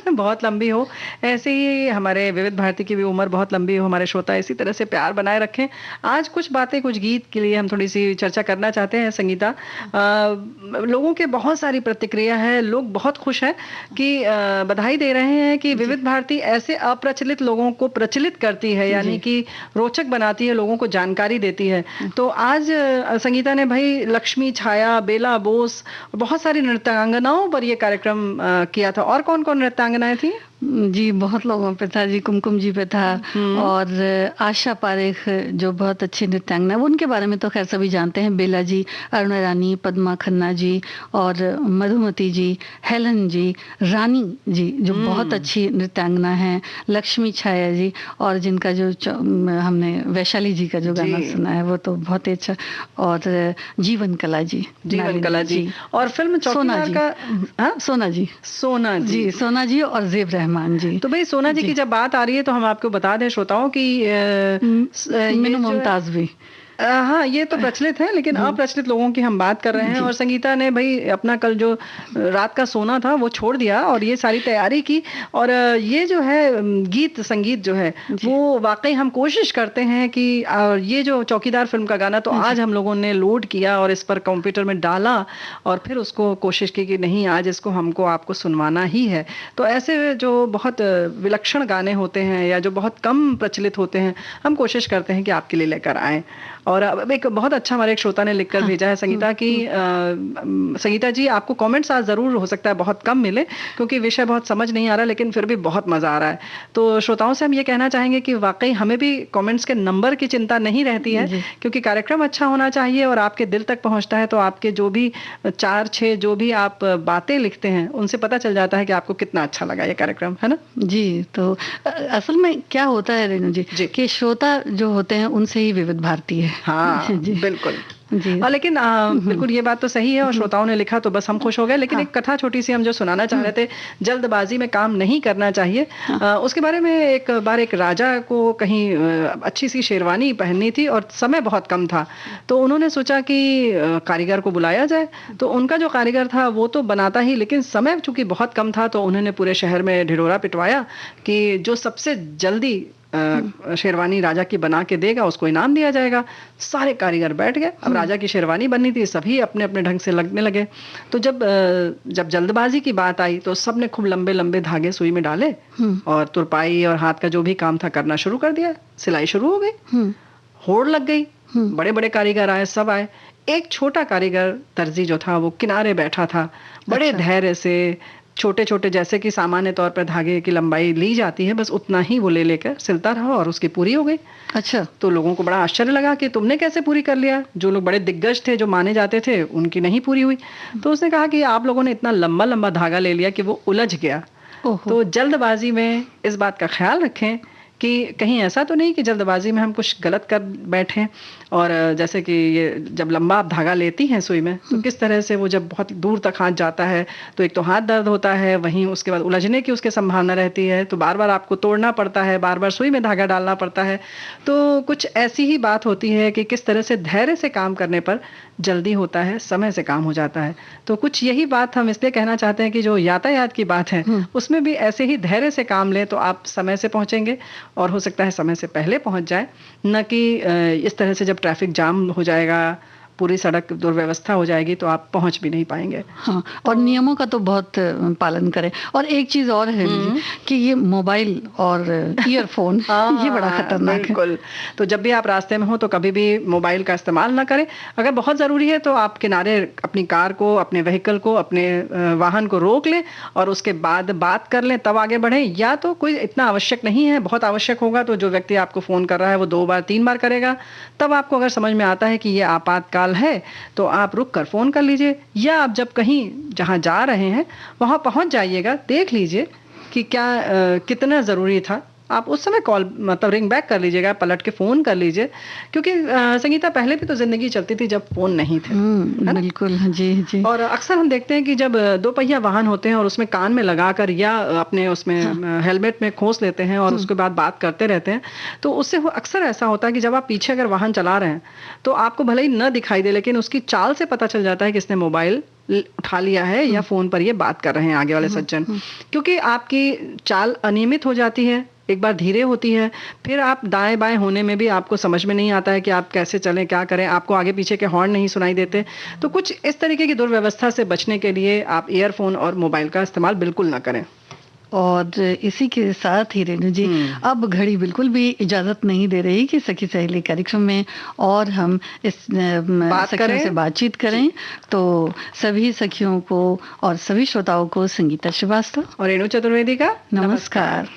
बहुत लंबी हो, ऐसे ही हमारे विविध भारती की भी उम्र बहुत लंबी हो। हमारे श्रोता इसी तरह से प्यार बनाए रखें। आज कुछ बातें, कुछ गीत के लिए हम थोड़ी सी चर्चा करना चाहते हैं संगीता। लोगों के बहुत सारी प्रतिक्रिया है, लोग बहुत खुश हैं कि बधाई दे रहे हैं कि विविध भारती ऐसे अप्रचलित लोगों को प्रचलित करती है, यानी कि रोचक बनाती है, लोगों को जानकारी देती है। तो आज संगीता ने भाई लक्ष्मी छाया, बेला बोस, बहुत सारी नृत्यांगनाओं पर यह कार्यक्रम किया था। और कौन कौन नृत्यांगनाएं थी? जी बहुत लोगों पे था जी, कुमकुम जी पे था और आशा पारेख जो बहुत अच्छी नृत्यांगना है, उनके बारे में तो खैर सभी जानते हैं। बेला जी, अरुणा रानी, पद्मा खन्ना जी और मधुमती जी, हेलन जी, रानी जी जो बहुत अच्छी नृत्यांगना है, लक्ष्मी छाया जी और जिनका जो हमने वैशाली जी का जो गाना सुना है वो तो बहुत ही अच्छा, और जीवन कला जी, जीवन कला जी और फिल्म चौकीदार का सोना जी, सोना जी, सोना जी और जेब रहमान जी। तो भाई सोना जी की जब बात आ रही है तो हम आपको बता दें श्रोताओं की मीनू मुमताज भी, हाँ ये तो प्रचलित है, लेकिन अप्रचलित लोगों की हम बात कर रहे हैं। और संगीता ने भाई अपना कल जो रात का सोना था वो छोड़ दिया और ये सारी तैयारी की। और ये जो है गीत संगीत जो है वो वाकई हम कोशिश करते हैं कि ये जो चौकीदार फिल्म का गाना तो आज हम लोगों ने लोड किया और इस पर कंप्यूटर में डाला और फिर उसको कोशिश की कि नहीं आज इसको हमको आपको सुनवाना ही है। तो ऐसे जो बहुत विलक्षण गाने होते हैं या जो बहुत कम प्रचलित होते हैं हम कोशिश करते हैं कि आपके लिए लेकर आएं। और अब एक बहुत अच्छा हमारे एक श्रोता ने लिखकर भेजा है संगीता की, संगीता जी आपको कमेंट्स आज जरूर हो सकता है बहुत कम मिले क्योंकि विषय बहुत समझ नहीं आ रहा, लेकिन फिर भी बहुत मजा आ रहा है। तो श्रोताओं से हम ये कहना चाहेंगे कि वाकई हमें भी कमेंट्स के नंबर की चिंता नहीं रहती है क्योंकि कार्यक्रम अच्छा होना चाहिए और आपके दिल तक पहुंचता है। तो आपके जो भी 4-6 जो भी आप बातें लिखते हैं उनसे पता चल जाता है कि आपको कितना अच्छा लगा ये कार्यक्रम, है ना जी। तो असल में क्या होता है रेणु जी कि श्रोता जो होते हैं उनसे ही विविध भारती है। हाँ बिल्कुल जी। लेकिन बिल्कुल ये बात तो सही है और श्रोताओं ने लिखा तो बस हम खुश हो गए। लेकिन एक कथा छोटी सी हम जो सुनाना चाह रहे थे, जल्दबाजी में काम नहीं करना चाहिए, उसके बारे में। एक बार एक राजा को कहीं अच्छी सी शेरवानी पहननी थी और समय बहुत कम था, तो उन्होंने सोचा कि कारीगर को बुलाया जाए। तो उनका जो कारीगर था वो तो बनाता ही, लेकिन समय चूंकि बहुत कम था तो उन्होंने पूरे शहर में ढिढोरा पिटवाया कि जो सबसे जल्दी शेरवानी राजा की बना के देगा, उसको इनाम दिया जाएगा। सारे कारीगर बैठ गए, अब राजा की शेरवानी बननी थी, सभी अपने अपने ढंग से लगने लगे। तो जब जल्दबाजी की बात आई तो सबने खूब लंबे लंबे धागे सुई में डाले और तुरपाई और हाथ का जो भी काम था करना शुरू कर दिया। सिलाई शुरू हो गई, होड़ लग गई, बड़े बड़े कारीगर आए, सब आए। एक छोटा कारीगर दर्जी जो था वो किनारे बैठा था, बड़े धैर्य से छोटे छोटे जैसे कि सामान्य तौर पर धागे की लंबाई ली जाती है, बस उतना ही वो ले लेकर सिलता रहा और उसकी पूरी हो गई। अच्छा। तो लोगों को बड़ा आश्चर्य लगा कि तुमने कैसे पूरी कर लिया। जो लोग बड़े दिग्गज थे, जो माने जाते थे, उनकी नहीं पूरी हुई। तो उसने कहा कि आप लोगों ने इतना लंबा लंबा धागा ले लिया कि वो उलझ गया। तो जल्दबाजी में इस बात का ख्याल रखें कि कहीं ऐसा तो नहीं कि जल्दबाजी में हम कुछ गलत कर बैठे। और जैसे कि ये जब लंबा आप धागा लेती हैं सुई में, तो किस तरह से वो जब बहुत दूर तक हाथ जाता है तो एक तो हाथ दर्द होता है, वहीं उसके बाद उलझने की उसकी संभावना रहती है, तो बार बार आपको तोड़ना पड़ता है, बार बार सुई में धागा डालना पड़ता है। तो कुछ ऐसी ही बात होती है कि किस तरह से धैर्य से काम करने पर जल्दी होता है, समय से काम हो जाता है। तो कुछ यही बात हम इसलिए कहना चाहते हैं कि जो यातायात की बात है उसमें भी ऐसे ही धैर्य से काम लें तो आप समय से पहुंचेंगे, और हो सकता है समय से पहले पहुंच जाए, न कि इस तरह से जब ट्रैफिक जाम हो जाएगा, पूरी सड़क दुर्व्यवस्था हो जाएगी तो आप पहुंच भी नहीं पाएंगे। हाँ, और नियमों का तो बहुत पालन करें। और एक चीज और है कि ये मोबाइल और ईयरफोन ये बड़ा खतरनाक है। बिल्कुल। तो जब भी आप रास्ते में हो तो कभी भी मोबाइल का इस्तेमाल ना करें। अगर बहुत ज़रूरी है तो आप किनारे अपनी कार को, अपने व्हीकल को, अपने वाहन को रोक लें और उसके बाद बात कर लें, तब आगे बढ़ें। या तो कोई इतना आवश्यक नहीं है, बहुत आवश्यक होगा तो जो व्यक्ति आपको फ़ोन कर रहा है वो 2 बार 3 बार करेगा, तब आपको अगर समझ में आता है कि ये आपातकाल है तो आप रुक कर फोन कर लीजिए। या आप जब कहीं जहां जा रहे हैं वहां पहुंच जाइएगा, देख लीजिए कि क्या कितना जरूरी था, आप उस समय कॉल मतलब रिंग बैक कर लीजिएगा, पलट के फोन कर लीजिए। क्योंकि संगीता पहले भी तो जिंदगी चलती थी जब फोन नहीं थे, है ना? बिल्कुल, जी जी। और अक्सर हम देखते हैं कि जब 2 पहिया वाहन होते हैं और उसमें कान में लगाकर या अपने उसमें हेलमेट में खोस लेते हैं और उसके बाद बात करते रहते हैं, तो उससे अक्सर ऐसा होता है कि जब आप पीछे अगर वाहन चला रहे हैं तो आपको भले ही न दिखाई दे, लेकिन उसकी चाल से पता चल जाता है कि इसने मोबाइल उठा लिया है या फोन पर ये बात कर रहे हैं आगे वाले सज्जन। क्योंकि आपकी चाल अनियमित हो जाती है, एक बार धीरे होती है, फिर आप दाएं बाएं होने में भी आपको समझ में नहीं आता है कि आप कैसे चलें, क्या करें, आपको आगे पीछे के हॉर्न नहीं सुनाई देते। तो कुछ इस तरीके की दुर्व्यवस्था से बचने के लिए आप ईयरफोन और मोबाइल का इस्तेमाल बिल्कुल ना करें। और इसी के साथ ही रेणु जी, अब घड़ी बिल्कुल भी इजाजत नहीं दे रही कि सखी सहेली कार्यक्रम में और हम इस सखियों से बातचीत करें। तो सभी सखियों को और सभी श्रोताओं को संगीता श्रीवास्तव और रेणु चतुर्वेदी का नमस्कार।